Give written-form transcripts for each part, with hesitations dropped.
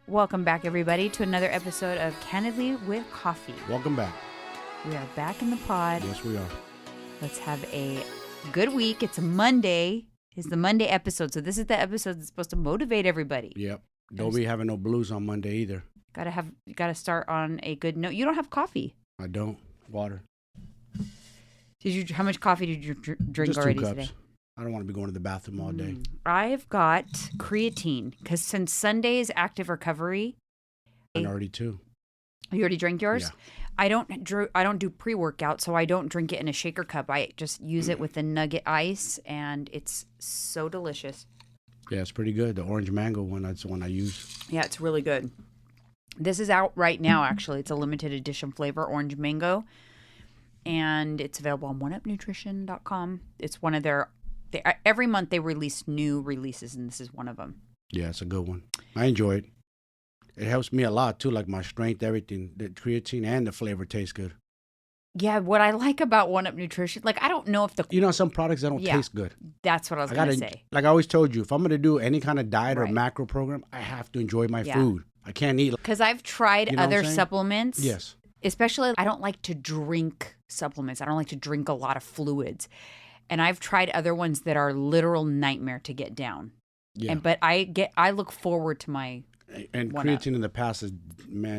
Welcome back, everybody, to another episode of Candidly with Coffee. Welcome back. We are back in the pod. Yes, we are. Let's have a good week. It's a Monday. It's the Monday episode. So this is the episode that's supposed to motivate everybody. Yep. Don't be having no blues on Monday either. Gotta start on a good note. You don't have coffee. I don't. Water. How much coffee did you drink Just already 2 cups. today? I don't want to be going to the bathroom all day. I've got creatine because since Sunday is active recovery. And already 2. You already drank yours? Yeah. I don't do pre-workout, so I don't drink it in a shaker cup. I just use it with the nugget ice, and it's so delicious. Yeah, it's pretty good. The orange mango one, that's the one I use. Yeah, it's really good. This is out right now, actually. It's a limited edition flavor, orange mango, and it's available on oneupnutrition.com. It's one of their... every month they release new releases, and this is one of them. Yeah, it's a good one. I enjoy it. It helps me a lot, too, like my strength, everything. The creatine and the flavor taste good. Yeah, what I like about One Up Nutrition, like I don't know if the... You know, some products, they don't taste good. That's what I was going to say. Like I always told you, if I'm going to do any kind of diet or Right. macro program, I have to enjoy my food. I can't eat. Because I've tried You know what I'm other saying? supplements. Yes. Especially, I don't like to drink supplements. I don't like to drink a lot of fluids. And I've tried other ones that are literal nightmare to get down. Yeah. But I look forward to my... And One Up. creatine in the past has,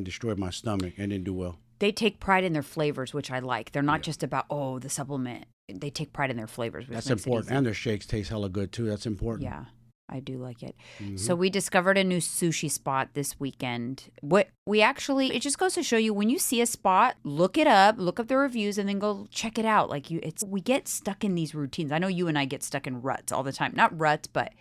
destroyed my stomach and didn't do well. They take pride in their flavors, which I like. They're not just about, the supplement. They take pride in their flavors, which That's makes it important. easy. And their shakes taste hella good, too. That's important. Yeah, I do like it. Mm-hmm. So we discovered a new sushi spot this weekend. It just goes to show you, when you see a spot, look it up, look up the reviews, and then go check it out. We get stuck in these routines. I know you and I get stuck in ruts all the time. Not ruts, but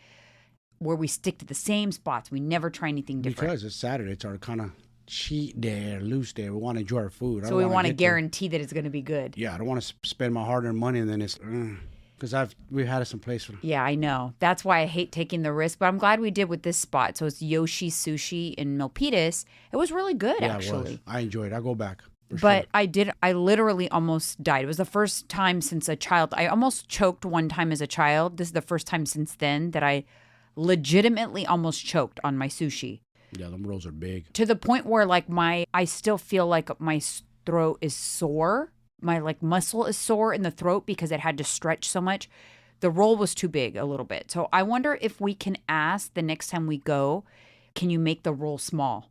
where we stick to the same spots. We never try anything different. Because it's Saturday. It's our kind of cheat day, loose day. We want to enjoy our food. So we want to guarantee that it's going to be good. Yeah, I don't want to spend my hard-earned money and then it's... Because we've had it someplace. Yeah, I know. That's why I hate taking the risk, but I'm glad we did with this spot. So it's Yoshi Sushi in Milpitas. It was really good, actually. It was. I enjoyed it. I'll go back. But sure. I literally almost died. It was the first time since a child. I almost choked one time as a child. This is the first time since then that I legitimately almost choked on my sushi. Yeah, them rolls are big. To the point where I still feel like my throat is sore. My muscle is sore in the throat because it had to stretch so much. The roll was too big a little bit. So I wonder if we can ask the next time we go, can you make the roll small?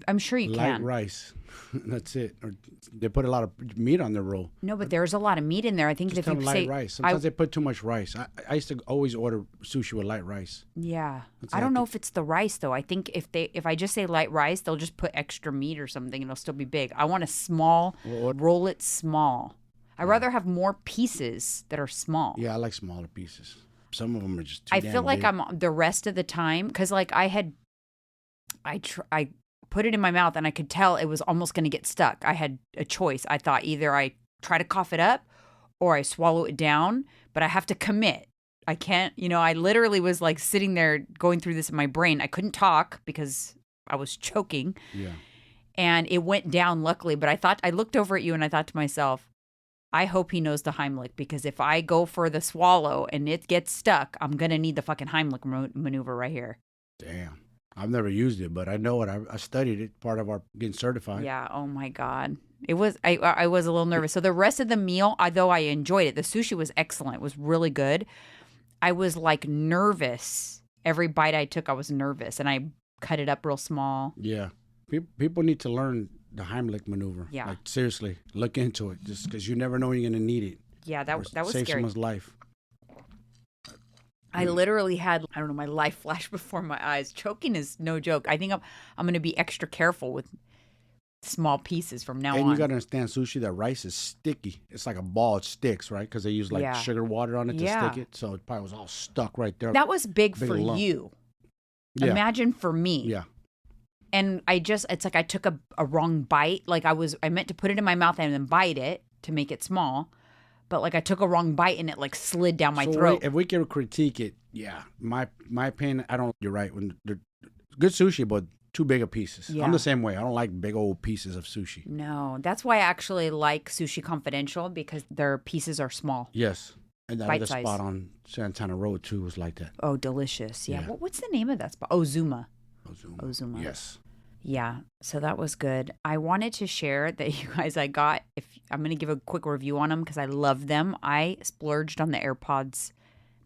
I'm sure you Light can. rice. That's it. Or they put a lot of meat on their roll. No, but there's a lot of meat in there. I think Just if tell you them say light rice. Sometimes they put too much rice. I used to always order sushi with light rice. Yeah. That's I don't know if it's the rice though. I think if I just say light rice, they'll just put extra meat or something and it'll still be big. I want a small, roll it small. I'd rather have more pieces that are small. Yeah, I like smaller pieces. Some of them are just too I damn feel like big. I'm the rest of the time because I put it in my mouth and I could tell it was almost going to get stuck. I had a choice. I thought either I try to cough it up or I swallow it down, but I have to commit. I can't, I literally was sitting there going through this in my brain. I couldn't talk because I was choking. Yeah. And it went down luckily, but I looked over at you and I thought to myself, I hope he knows the Heimlich, because if I go for the swallow and it gets stuck, I'm going to need the fucking Heimlich maneuver right here. Damn. I've never used it, but I know it. I studied it, part of our getting certified. Yeah. Oh my God. It was, I was a little nervous. So the rest of the meal, although I enjoyed it, the sushi was excellent. It was really good. I was nervous. Every bite I took, I was nervous and I cut it up real small. Yeah. People need to learn the Heimlich maneuver. Yeah. Seriously, look into it just because you never know when you're going to need it. Yeah, that was save scary. someone's life. I literally had, my life flash before my eyes. Choking is no joke. I think I'm going to be extra careful with small pieces from now on. And you got to understand, sushi, that rice is sticky. It's like a ball. It sticks, right? Because they use sugar water on it to stick it. So it probably was all stuck right there. That was big for lump. you. Yeah. Imagine for me. Yeah. And it's like I took a wrong bite. I meant to put it in my mouth and then bite it to make it small. But I took a wrong bite and it slid down my throat. If we can critique it, yeah. My opinion, you're right. When they're good sushi, but too big of pieces. Yeah. I'm the same way. I don't like big old pieces of sushi. No, that's why I actually like Sushi Confidential, because their pieces are small. Yes. And that Bite other size. spot on Santana Road, too, was like that. Oh, delicious. Yeah. Yeah. What's the name of that spot? Ozuma. Ozuma. Ozuma. Yes. Yeah, so that was good. I wanted to share that you guys, if I'm going to give a quick review on them because I love them. I splurged on the AirPods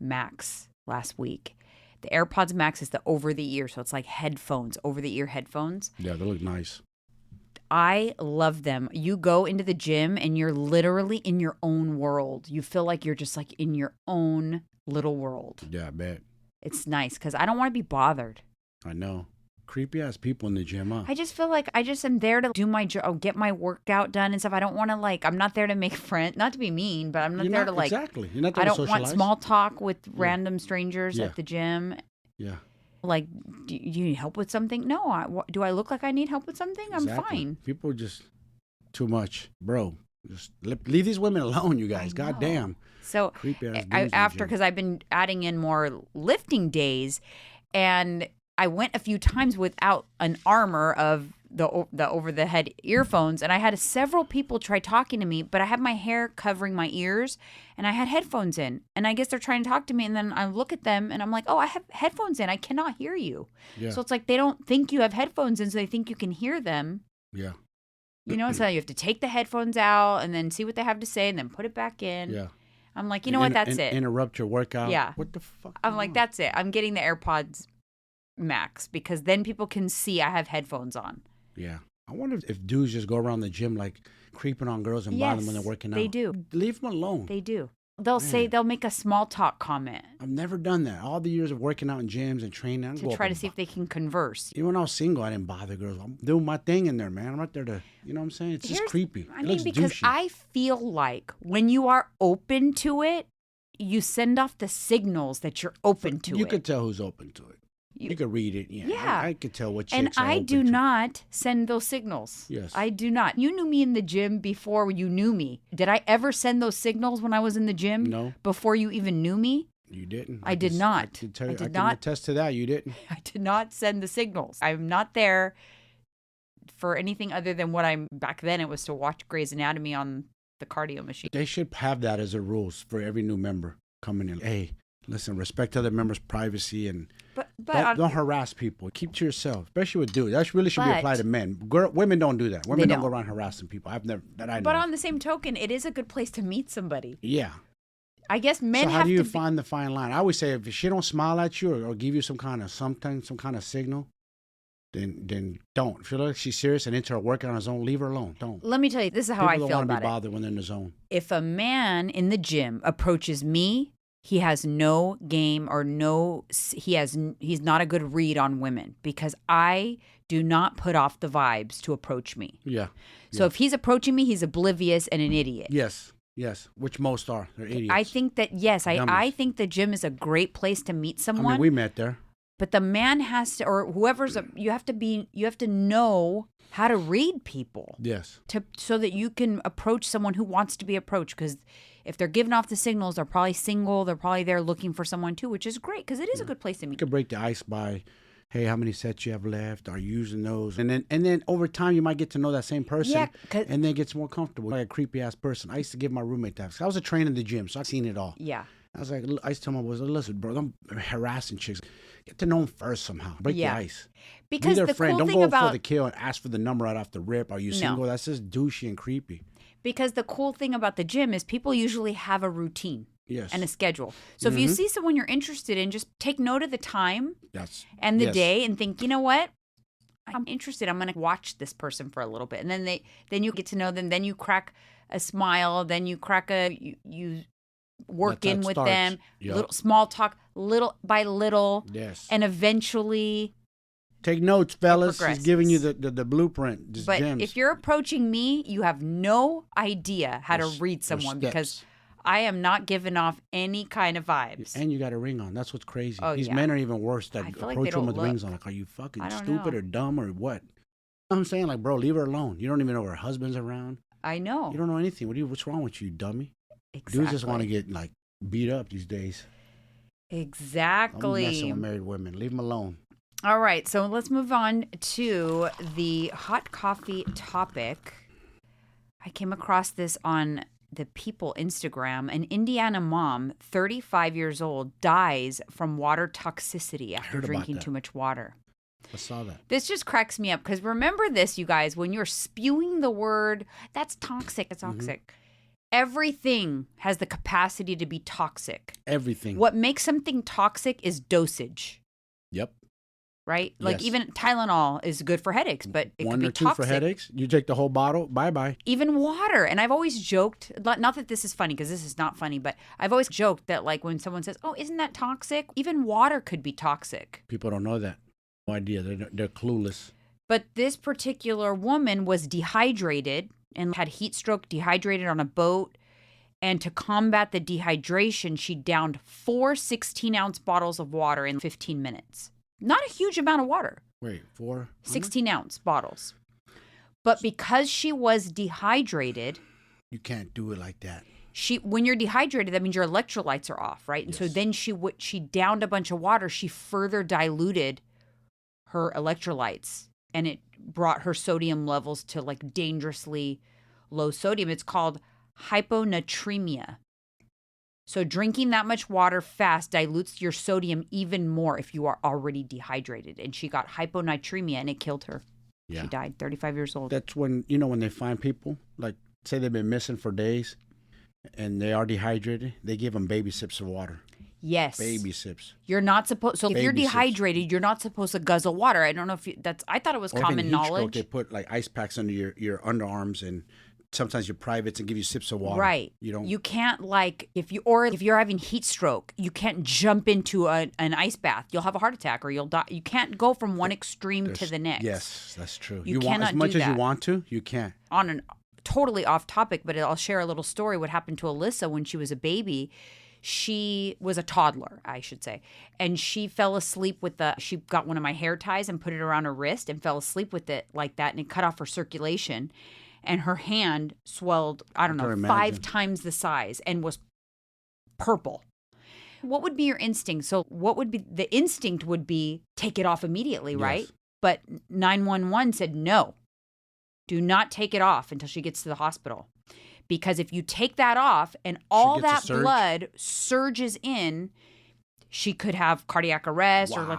Max last week. The AirPods Max is the over the ear, so it's like headphones, over the ear headphones. Yeah, they look nice. I love them. You go into the gym and you're literally in your own world. You feel like you're just like in your own little world. Yeah, I bet. It's nice because I don't want to be bothered. I know. Creepy ass people in the gym, huh? I just feel like I just am there to do my job, get my workout done and stuff. I don't want to I'm not there to make friends, not to be mean, but I'm not there to exactly. You're not there I to don't socialize. want small talk with random strangers at the gym. Yeah. Like, do you need help with something? No. Do I look like I need help with something? I'm fine. People are just too much, bro. Just leave these women alone, you guys. God damn. So because I've been adding in more lifting days, and I went a few times without an armor of the over the head earphones, and I had several people try talking to me, but I had my hair covering my ears and I had headphones in, and I guess they're trying to talk to me, and then I look at them and I'm like, oh, I have headphones in, I cannot hear you. Yeah. So it's like they don't think you have headphones in, so they think you can hear them. Yeah. You know, so you have to take the headphones out and then see what they have to say and then put it back in. Yeah. I'm like, you know what, that's it. Interrupt your workout. Yeah. What the fuck? I'm like, that's it. I'm getting the AirPods Max because then people can see I have headphones on. Yeah. I wonder if dudes just go around the gym like creeping on girls and bother them when they're working out. They do. Leave them alone. They do. They'll make a small talk comment. I've never done that. All the years of working out in gyms and training. To try to see if they can converse. Even when I was single, I didn't bother girls. I'm doing my thing in there, man. I'm not there to, you know what I'm saying? It's just creepy. Because douchey. I feel like when you are open to it, you send off the signals that you're open to it. You could tell who's open to it. You could read it. Yeah. I could tell what chicks and are I open do to. not send those signals. Yes. I do not. You knew me in the gym before you knew me. Did I ever send those signals when I was in the gym? No. Before you even knew me? You didn't. I did not. I can attest to that. You didn't. I did not send the signals. I'm not there for anything other than what I'm back then. It was to watch Grey's Anatomy on the cardio machine. They should have that as a rules for every new member coming in. Hey, listen, respect other members' privacy and don't harass people. Keep to yourself, especially with dudes. That really should be applied to men. Women don't do that. Women don't go around harassing people. I know. But on the same token, it is a good place to meet somebody. Yeah. I guess men have to. So how do you find the fine line? I always say if she don't smile at you or give you some kind of signal, then don't. If you look like she's serious and into her workout on her own, leave her alone. Don't. Let me tell you, this is how I feel about it. People don't want to be bothered when they're in the zone. If a man in the gym approaches me, he has no game or he's not a good read on women because I do not put off the vibes to approach me. Yeah. So if he's approaching me, he's oblivious and an idiot. Yes, which most are. They're idiots. I think that, I think the gym is a great place to meet someone. I mean, we met there. But the man has to, or whoever's, you have to know how to read people. Yes. So that you can approach someone who wants to be approached. Because if they're giving off the signals, they're probably single. They're probably there looking for someone too, which is great because it is a good place to meet. You can break the ice by, hey, how many sets you have left? Are you using those? And then over time, you might get to know that same person. Yeah, and then it gets more comfortable. Like a creepy ass person. I used to give my roommate that. I was a trainer in the gym, so I've seen it all. Yeah. I was like, I used to tell my boys, listen, bro, don't harassing chicks. Get to know them first somehow. Break the ice. Because be their the friend. Cool don't thing go about, for the kill and ask for the number right off the rip. Are you single? That's just douchey and creepy. Because the cool thing about the gym is people usually have a routine. Yes. And a schedule. So if you see someone you're interested in, just take note of the time and the day and think, you know what? I'm interested. I'm going to watch this person for a little bit. And then you get to know them. Then you crack a smile. Then you crack you work in with them. Little small talk, little by little. Yes. And eventually. Take notes, fellas. He's giving you the blueprint. But gems. if you're approaching me, you have no idea how to read someone because I am not giving off any kind of vibes. And you got a ring on. That's what's crazy. Oh, These men are even worse that approach them with rings on. Like, are you fucking stupid or dumb or what? You know what I'm saying? Like, bro, leave her alone. You don't even know her husband's around. I know. You don't know anything. What's wrong with you, dummy? Exactly. Dudes just want to get, like, beat up these days. Exactly. I'm messing with married women. Leave them alone. All right. So let's move on to the hot coffee topic. I came across this on the People Instagram. An Indiana mom, 35 years old, dies from water toxicity after drinking too much water. I saw that. This just cracks me up because remember this, you guys, when you're spewing the word, that's toxic, it's toxic. Everything has the capacity to be toxic. Everything. What makes something toxic is dosage. Yep. Right? Like even Tylenol is good for headaches, but it could be toxic. 1 or 2 for headaches. You take the whole bottle, bye-bye. Even water. And I've always joked, not that this is funny because this is not funny, but I've always joked that like when someone says, oh, isn't that toxic? Even water could be toxic. People don't know that. No idea. They're clueless. But this particular woman was dehydrated and had heat stroke, dehydrated on a boat. And to combat the dehydration, she downed 4 16-ounce bottles of water in 15 minutes. Not a huge amount of water. Wait, 4? 16-ounce bottles. But because she was dehydrated. You can't do it like that. When you're dehydrated, that means your electrolytes are off, right? And so then she downed a bunch of water. She further diluted her electrolytes. And it brought her sodium levels to like dangerously low sodium. It's called hyponatremia. So drinking that much water fast dilutes your sodium even more if you are already dehydrated. And she got hyponatremia and it killed her. Yeah. She died, 35 years old. That's when, when they find people, like say they've been missing for days and they are dehydrated, they give them baby sips of water. Yes. Baby sips. You're not supposed, so if you're dehydrated, you're not supposed to guzzle water. I don't know if I thought it was common knowledge. Stroke, they put like ice packs under your underarms and sometimes your privates and give you sips of water. Right. You can't like, if you're having heat stroke, you can't jump into an ice bath. You'll have a heart attack or you'll die. You can't go from one extreme to the next. Yes, that's true. You want cannot as much do as that. you want to, you can't. On an totally off topic, but I'll share a little story. What happened to Alyssa when she was a baby. She was a toddler, I should say. And she fell asleep she got one of my hair ties and put it around her wrist and fell asleep with it like that. And it cut off her circulation. And her hand swelled, 5 times the size and was purple. What would be your instinct? So the instinct would be take it off immediately, right? Yes. But 911 said, no, do not take it off until she gets to the hospital. Because if you take that off and all that blood surges in, she could have cardiac arrest or like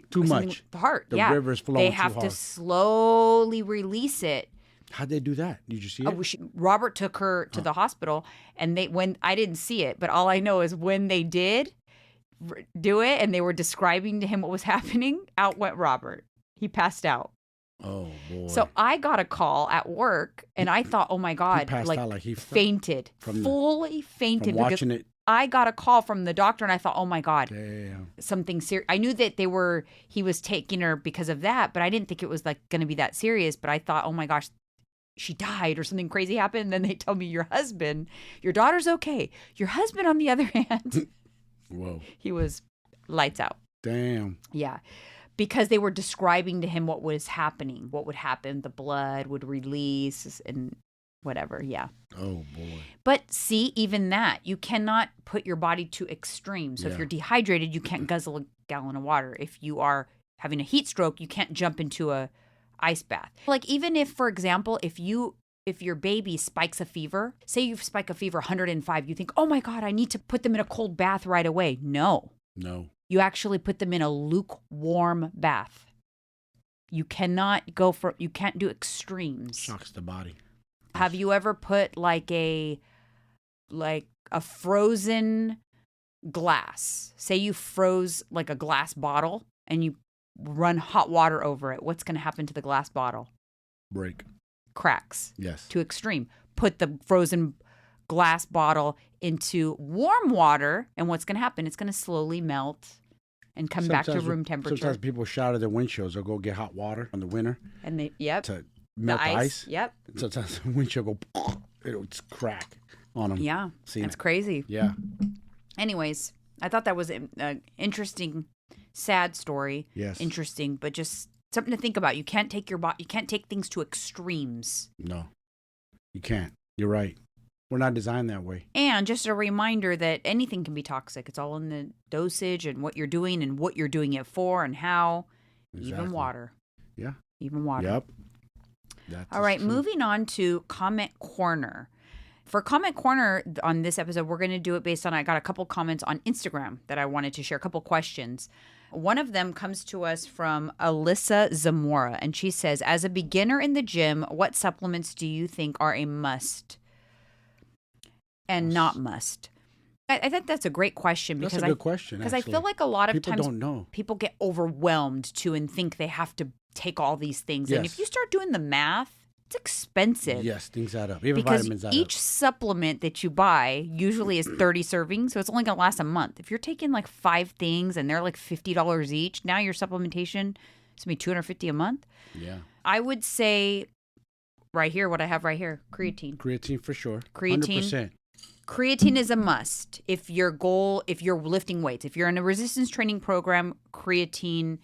too much with the heart. The river's flowing They have to slowly release it. How'd they do that? Did you see it? Robert took her to the hospital, and when I didn't see it, but all I know is when they did do it, and they were describing to him what was happening, out went Robert. He passed out. Oh boy! So I got a call at work, and I thought, "Oh my God!" He passed out like he fainted, fully fainted. From watching it. I got a call from the doctor, and I thought, "Oh my God, damn. Something serious." I knew that he was taking her because of that, but I didn't think it was like going to be that serious. But I thought, "Oh my gosh, she died or something crazy happened." And then they tell me your daughter's okay. Your husband, on the other hand, whoa, he was lights out. Damn. Yeah. Because they were describing to him what was happening, what would happen. The blood would release and whatever. Yeah. Oh, boy. But see, even that, you cannot put your body to extremes. So if you're dehydrated, you can't guzzle a gallon of water. If you are having a heat stroke, you can't jump into a ice bath. Like even if, for example, if your baby spikes a fever, say you spike a fever 105, you think, oh my God, I need to put them in a cold bath right away. No. You actually put them in a lukewarm bath. You cannot you can't do extremes. Shocks the body. Have you ever put like a frozen glass? Say you froze like a glass bottle and you run hot water over it. What's going to happen to the glass bottle? Break. Cracks. Yes. To extreme. Put the frozen glass bottle into warm water, and what's going to happen? It's going to slowly melt and come back to room temperature. Sometimes people shower their windshields or go get hot water in the winter. And to melt the ice. Yep. Sometimes the windshield it'll just crack on them. Yeah. That's crazy. Yeah. Anyways, I thought that was an interesting, sad story. Yes. Interesting, but just something to think about. You can't take you can't take things to extremes. No. You can't. You're right. We're not designed that way. And just a reminder that anything can be toxic. It's all in the dosage and what you're doing and what you're doing it for and how. Exactly. Even water. Yeah. Even water. Yep. All right, moving on to Comment Corner. For Comment Corner on this episode, we're going to do it based on, I got a couple comments on Instagram that I wanted to share, a couple questions. One of them comes to us from Alyssa Zamora, and she says, as a beginner in the gym, what supplements do you think are a must and not must? I think that's a great question. That's a good question. Because I feel like a lot of times don't know. People get overwhelmed too and think they have to take all these things. Yes. And if you start doing the math, it's expensive. Yes, things add up. Even because vitamins add each up. supplement that you buy usually is 30 servings, so it's only going to last a month. If you're taking like 5 things and they're like $50 each, now your supplementation is going to be $250 a month. Yeah. I would say right here, what I have right here, creatine. Creatine for sure. Creatine. 100%. Creatine is a must if you're lifting weights. If you're in a resistance training program, creatine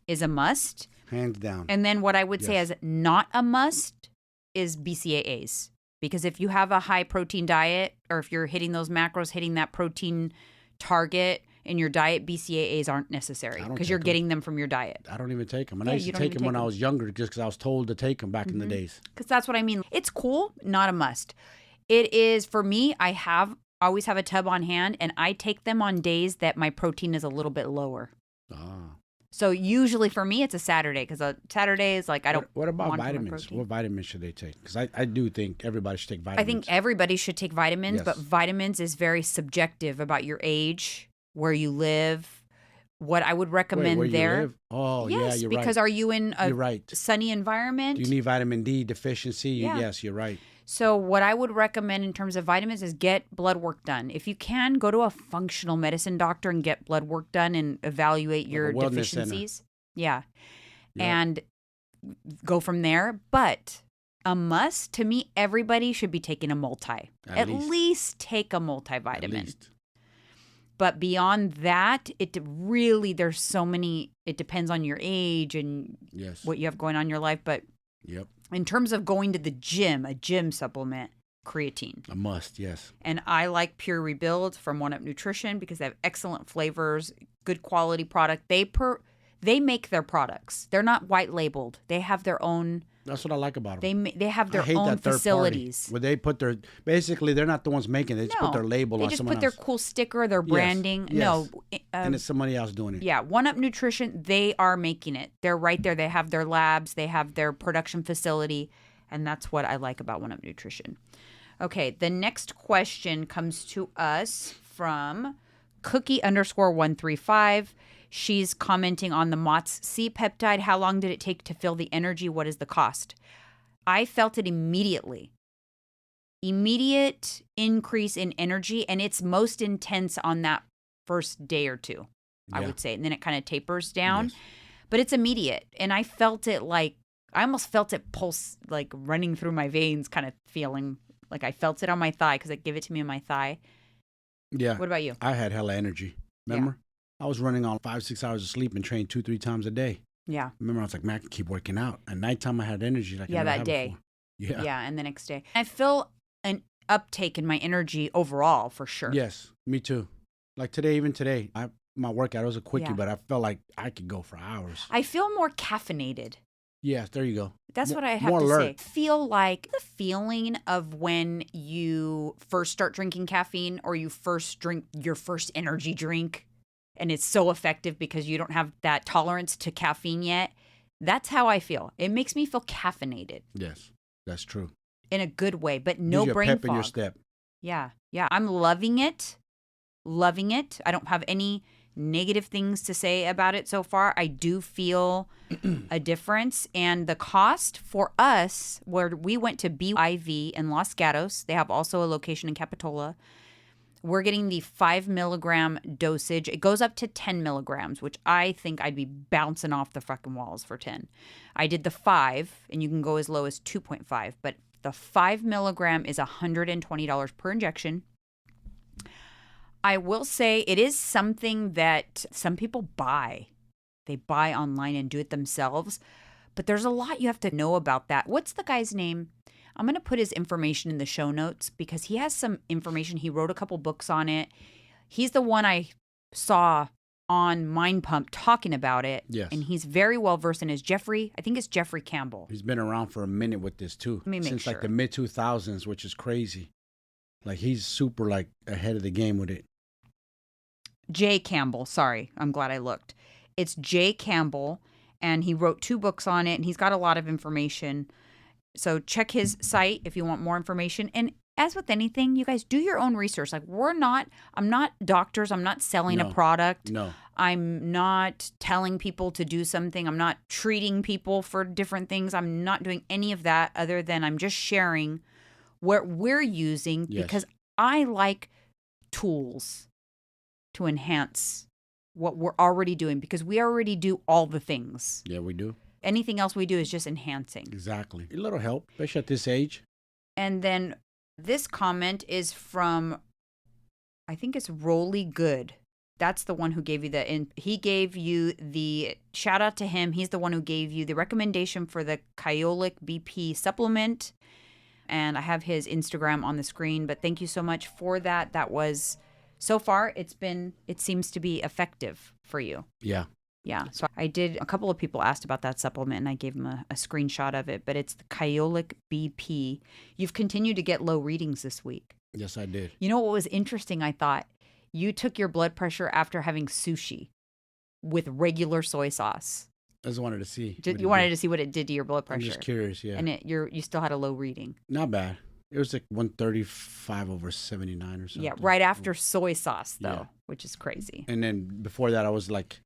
is a must. Hands down. And then what I would say as not a must is BCAAs. Because if you have a high protein diet, or if you're hitting those macros, hitting that protein target in your diet, BCAAs aren't necessary because you're getting them from your diet. I don't even take them. And I used to take them when I was younger just because I was told to take them back in the days. Because that's what I mean. It's cool, not a must. It is, for me, I always have a tub on hand, and I take them on days that my protein is a little bit lower. So usually for me, it's a Saturday because Saturday is like I don't. What about vitamins? What vitamins should they take? Because I do think everybody should take vitamins. I think everybody should take vitamins, but vitamins is very subjective about your age, where you live. What I would recommend where there. You live? Oh, yes, yeah, you're right. Because are you in a sunny environment? Do you need vitamin D deficiency? Yes, you're right. So what I would recommend in terms of vitamins is get blood work done. If you can, go to a functional medicine doctor and get blood work done and evaluate your deficiencies. Yeah. Yep. And go from there. But a must, to me, everybody should be taking a multi. At least take a multivitamin. At least. But beyond that, there's so many, it depends on your age and what you have going on in your life. But in terms of going to the gym, a gym supplement, creatine. A must, yes. And I like Pure Rebuild from One Up Nutrition because they have excellent flavors, good quality product. They make their products. They're not white labeled. They have their own. That's what I like about them. They have their own facilities. Where they put basically they're not the ones making it. They just put their label on someone else. They just put their cool sticker, their branding. Yes. No. And it's somebody else doing it. Yeah. One Up Nutrition, they are making it. They're right there. They have their labs. They have their production facility. And that's what I like about One Up Nutrition. Okay. The next question comes to us from Cookie_135. She's commenting on the Mott's C-peptide. How long did it take to feel the energy? What is the cost? I felt it immediately. Immediate increase in energy, and it's most intense on that first day or two, I would say. And then it kind of tapers down. Yes. But it's immediate. And I felt it I almost felt it pulse, like running through my veins kind of feeling. Like I felt it on my thigh because it gave it to me on my thigh. Yeah. What about you? I had hella energy. Remember? Yeah. I was running on 5-6 hours of sleep and trained 2-3 times a day. Yeah. Remember, I was like, man, I can keep working out. At nighttime, I had energy like I never had day. Before. Yeah. Yeah, and the next day. I feel an uptake in my energy overall, for sure. Yes, me too. Like today, my workout was a quickie, but I felt like I could go for hours. I feel more caffeinated. Yes, there you go. That's what I have to say. Feel like the feeling of when you first start drinking caffeine or you first drink your first energy drink. And it's so effective because you don't have that tolerance to caffeine yet. That's how I feel. It makes me feel caffeinated. Yes, that's true. In a good way, but no brain fog. Pep in your step. Yeah. I'm loving it. Loving it. I don't have any negative things to say about it so far. I do feel a difference. And the cost for us, where we went to BIV in Los Gatos, they have also a location in Capitola. We're getting the 5 milligram dosage. It goes up to 10 milligrams, which I think I'd be bouncing off the fucking walls for 10. I did the 5, and you can go as low as 2.5. But the 5 milligram is $120 per injection. I will say it is something that some people buy. They buy online and do it themselves. But there's a lot you have to know about that. What's the guy's name? I'm going to put his information in the show notes because he has some information. He wrote a couple books on it. He's the one I saw on Mind Pump talking about it. Yes. And he's very well versed in his Jeffrey Campbell. He's been around for a minute with this too. Since like the mid 2000s, which is crazy. Like he's super like ahead of the game with it. Jay Campbell. Sorry. I'm glad I looked. It's Jay Campbell, and he wrote 2 books on it, and he's got a lot of information. So check his site if you want more information. And as with anything, you guys do your own research. Like I'm not doctors. I'm not selling a product. No. I'm not telling people to do something. I'm not treating people for different things. I'm not doing any of that other than I'm just sharing what we're using because I like tools to enhance what we're already doing because we already do all the things. Yeah, we do. Anything else we do is just enhancing. Exactly. A little help, especially at this age. And then this comment is from, I think it's Rolly Good. That's the one who gave you he gave you the, shout out to him. He's the one who gave you the recommendation for the Kyolic BP supplement. And I have his Instagram on the screen, but thank you so much for that. That was, so far, it seems to be effective for you. Yeah. Yeah. So a couple of people asked about that supplement and I gave them a screenshot of it, but it's the Kyolic BP. You've continued to get low readings this week. Yes, I did. You know what was interesting? I thought you took your blood pressure after having sushi with regular soy sauce. I just wanted to see. You wanted to see what it did to your blood pressure. I'm just curious, yeah. And you still had a low reading. Not bad. It was like 135/79 or something. Yeah, right after soy sauce, though, which is crazy. And then before that, I was like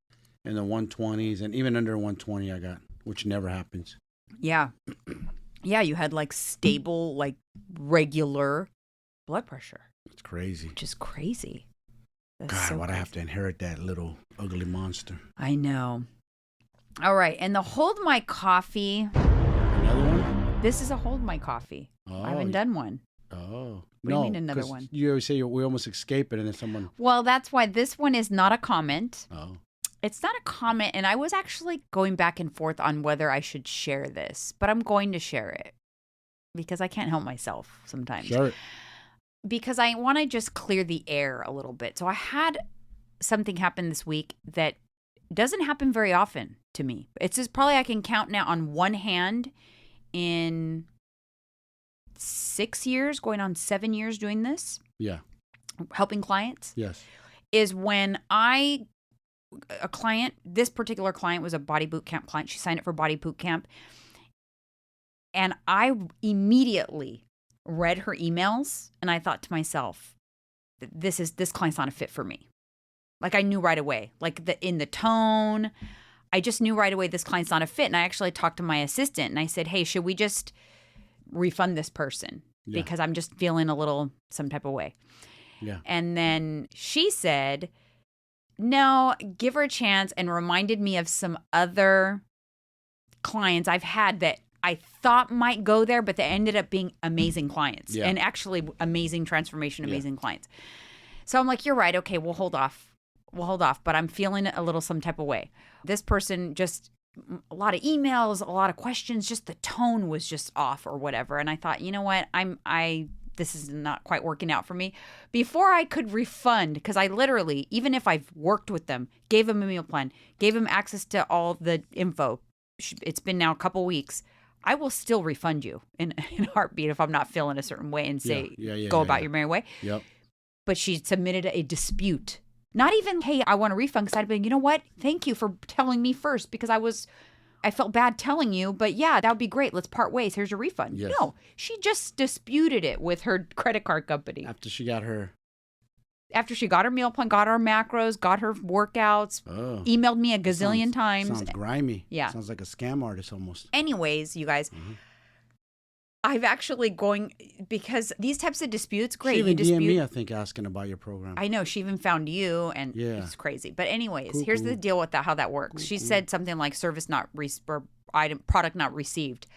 in the 120s, and even under 120 I got, which never happens. Yeah. Yeah, you had like stable, like regular blood pressure. It's crazy. Which is crazy. That's God, so why'd I crazy. have to inherit that little ugly monster? I know. All right, and the Hold My Coffee. Another one? This is a Hold My Coffee. Oh, I haven't done one. Oh. What do you mean another one? You always say we almost escape it and then someone... Well, that's why this one is not a comment. Oh. It's not a comment, and I was actually going back and forth on whether I should share this, but I'm going to share it because I can't help myself sometimes. Share it. Because I want to just clear the air a little bit. So I had something happen this week that doesn't happen very often to me. It's just probably I can count now on one hand in 6 years, going on 7 years doing this. Yeah. Helping clients. Yes. Is when this particular client was a body boot camp client. She signed up for body boot camp. And I immediately read her emails and I thought to myself, this client's not a fit for me. Like I knew right away, like in the tone, I just knew right away this client's not a fit. And I actually talked to my assistant and I said, hey, should we just refund this person? Yeah. Because I'm just feeling a little some type of way. Yeah. And then she said, no, give her a chance, and reminded me of some other clients I've had that I thought might go there, but they ended up being amazing clients and actually amazing transformation, amazing clients. So I'm like, you're right. Okay, we'll hold off. But I'm feeling a little some type of way. This person just a lot of emails, a lot of questions, just the tone was just off or whatever. And I thought, you know what? This is not quite working out for me. Before I could refund, because I literally, even if I've worked with them, gave them a meal plan, gave them access to all the info. It's been now a couple weeks. I will still refund you in a heartbeat if I'm not feeling a certain way and say, go about your merry way. Yep. But she submitted a dispute. Not even, hey, I want a refund, because I'd been, you know what? Thank you for telling me first, because I felt bad telling you, but yeah, that would be great. Let's part ways. Here's your refund. Yes. No, she just disputed it with her credit card company. After she got her meal plan, got her macros, got her workouts, emailed me a gazillion times. Sounds grimy. Yeah. Sounds like a scam artist almost. Anyways, you guys, I've actually because these types of disputes, great. She even DM'd me, I think, asking about your program. I know. She even found you, and it's crazy. But anyways, here's the deal with how that works. She said something like or product not received.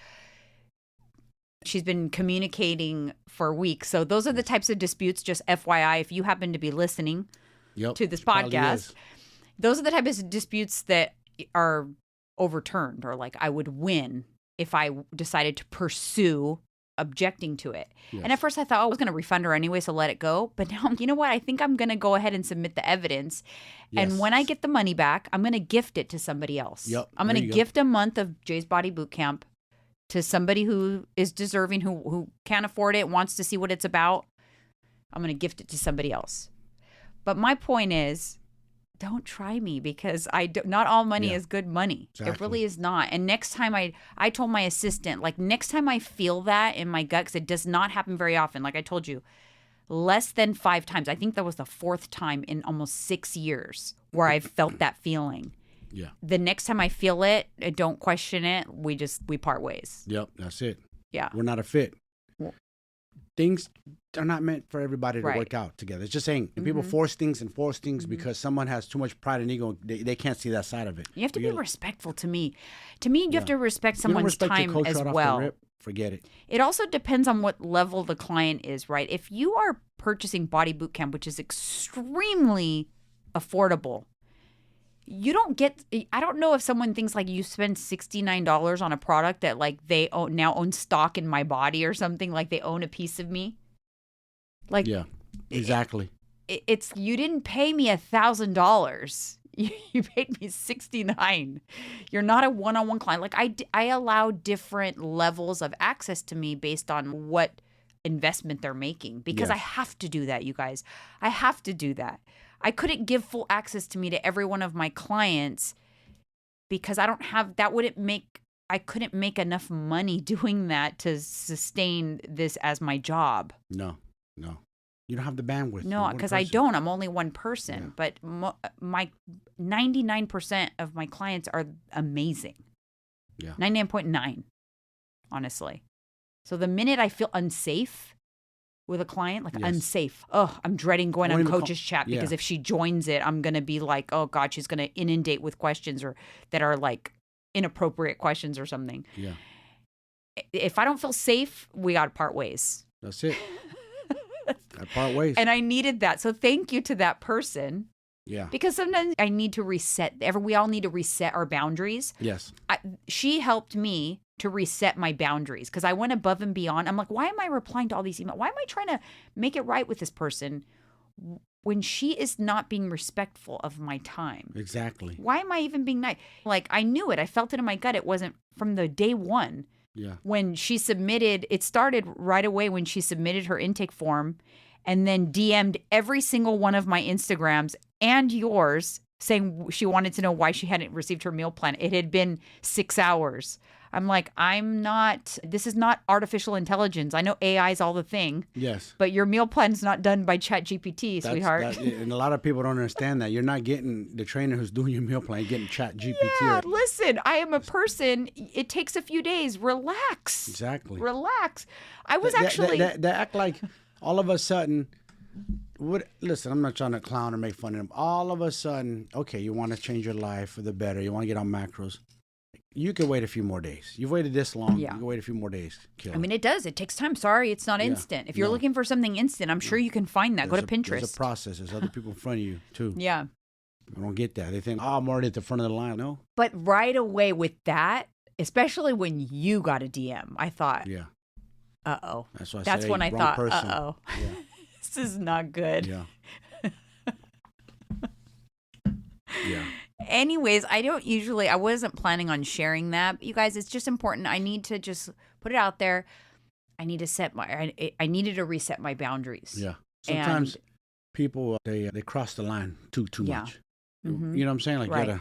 She's been communicating for weeks. So those are the types of disputes, just FYI, if you happen to be listening to this podcast, those are the types of disputes that are overturned, or like I would win if I decided to pursue objecting to it. Yes. And at first I thought, I was going to refund her anyway, so let it go. But now, you know what? I think I'm going to go ahead and submit the evidence. Yes. And when I get the money back, I'm going to gift it to somebody else. Yep. I'm going to gift a month of Jay's Body Boot Camp to somebody who is deserving, who can't afford it, wants to see what it's about. I'm going to gift it to somebody else. But my point is, don't try me because not all money is good money. Exactly. It really is not. And next time I told my assistant, like next time I feel that in my gut, because it does not happen very often. Like I told you, less than 5 times. I think that was the 4th time in almost 6 years where I've felt that feeling. Yeah. The next time I feel it, don't question it. We part ways. Yep. That's it. Yeah. We're not a fit. Things are not meant for everybody to work out together. It's just saying, and people force things because someone has too much pride and ego. They can't see that side of it. You have to be respectful to me. To me, you have to respect someone's time as well. Forget it. It also depends on what level the client is, right? If you are purchasing Body Bootcamp, which is extremely affordable, you don't get, I don't know if someone thinks like you spend $69 on a product that like they now own stock in my body or something, like they own a piece of me. Like, yeah, exactly. It's, you didn't pay me $1,000. You paid me $69. You're not a one-on-one client. Like I allow different levels of access to me based on what investment they're making because I have to do that, you guys. I have to do that. I couldn't give full access to me to every one of my clients because I don't have, I couldn't make enough money doing that to sustain this as my job. No. You don't have the bandwidth. No, because I don't. I'm only one person. Yeah. But my 99% of my clients are amazing. Yeah. 99.9, honestly. So the minute I feel unsafe with a client, like unsafe, I'm dreading going on coach's chat because if she joins it, I'm going to be like, oh, God, she's going to inundate with questions or that are like inappropriate questions or something. Yeah. If I don't feel safe, we got to part ways. That's it. I part ways. And I needed that. So thank you to that person. Yeah. Because sometimes I need to reset. We all need to reset our boundaries. Yes. She helped me to reset my boundaries because I went above and beyond. I'm like, why am I replying to all these emails? Why am I trying to make it right with this person when she is not being respectful of my time? Exactly. Why am I even being nice? Like, I knew it. I felt it in my gut. It wasn't from the day one. Yeah. When she submitted, it started right away when she submitted her intake form and then DM'd every single one of my Instagrams and yours saying she wanted to know why she hadn't received her meal plan. It had been 6 hours. I'm like, this is not artificial intelligence. I know AI is all the thing. Yes. But your meal plan's not done by ChatGPT, sweetheart. And a lot of people don't understand that. You're not getting the trainer who's doing your meal plan. You're getting ChatGPT. Yeah, listen, I am a person. It takes a few days. Relax. Exactly. Relax. I was actually... They act like all of a sudden... Listen, I'm not trying to clown or make fun of them. All of a sudden, okay, you want to change your life for the better. You want to get on macros. You could wait a few more days. You've waited this long. Yeah. You can wait a few more days. I mean, it does. It takes time. Sorry, it's not instant. If you're looking for something instant, I'm sure you can find that. Go to Pinterest. There's a process. There's other people in front of you, too. Yeah. I don't get that. They think, I'm already at the front of the line. No. But right away with that, especially when you got a DM, I thought, uh-oh. That's when I thought, uh-oh. Yeah. This is not good. Yeah. Yeah. Anyways, I wasn't planning on sharing that. But you guys, it's just important. I need to just put it out there. I need to I needed to reset my boundaries. Yeah. Sometimes people, they cross the line too much. Mm-hmm. You know what I'm saying? Like,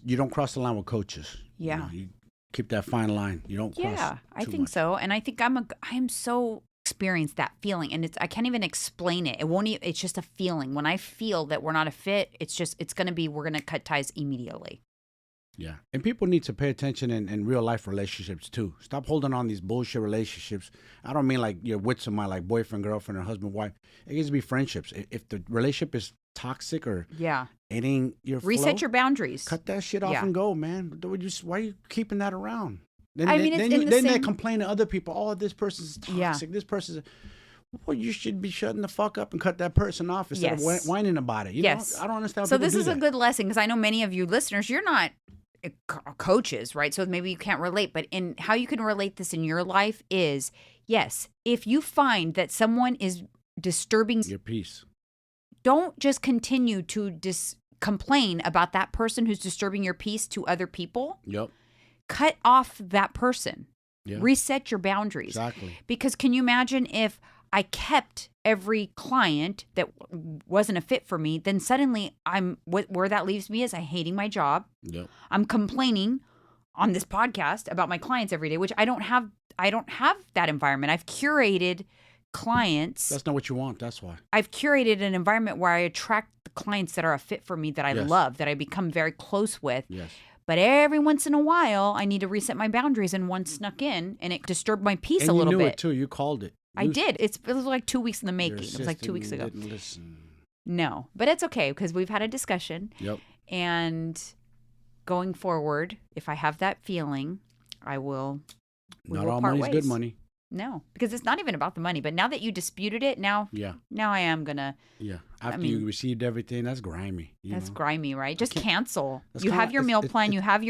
you don't cross the line with coaches. Yeah. You keep that fine line. You don't cross Yeah, I think much. So. And I think I am so experienced that feeling, and I can't even explain it. It's just a feeling. When I feel that we're not a fit, we're gonna cut ties immediately. Yeah. And people need to pay attention in real life relationships too. Stop holding on these bullshit relationships. I don't mean like you're with somebody like boyfriend, girlfriend, or husband, wife. It needs to be friendships. If the relationship is toxic or it ain't your reset your boundaries. Cut that shit off and go, man. Why are you keeping that around? Then they complain to other people. Oh, this person's toxic. Yeah. This person's. Well, you should be shutting the fuck up and cut that person off instead of whining about it. You know? I don't understand. So this is a good lesson because I know many of you listeners, you're not coaches, right? So maybe you can't relate. But in how you can relate this in your life is, yes, if you find that someone is disturbing your peace, don't just continue to complain about that person who's disturbing your peace to other people. Yep. Cut off that person. Yeah. Reset your boundaries. Exactly. Because can you imagine if I kept every client that wasn't a fit for me, then suddenly where that leaves me is I'm hating my job. Yep. I'm complaining on this podcast about my clients every day, which I don't have that environment. I've curated clients. That's not what you want. That's why. I've curated an environment where I attract the clients that are a fit for me, that I love, that I become very close with. Yes. But every once in a while, I need to reset my boundaries, and one snuck in, and it disturbed my peace a little bit. And you knew it too. You called it. I did. It was like 2 weeks in the making. It was like 2 weeks ago. Didn't listen. No, but it's okay because we've had a discussion. Yep. And going forward, if I have that feeling, I will. Not all money's good money. No, because it's not even about the money. But now that you disputed it, now I am gonna. Yeah. After you received everything, that's grimy. That's grimy, right? Just cancel. You have your meal plan. You have.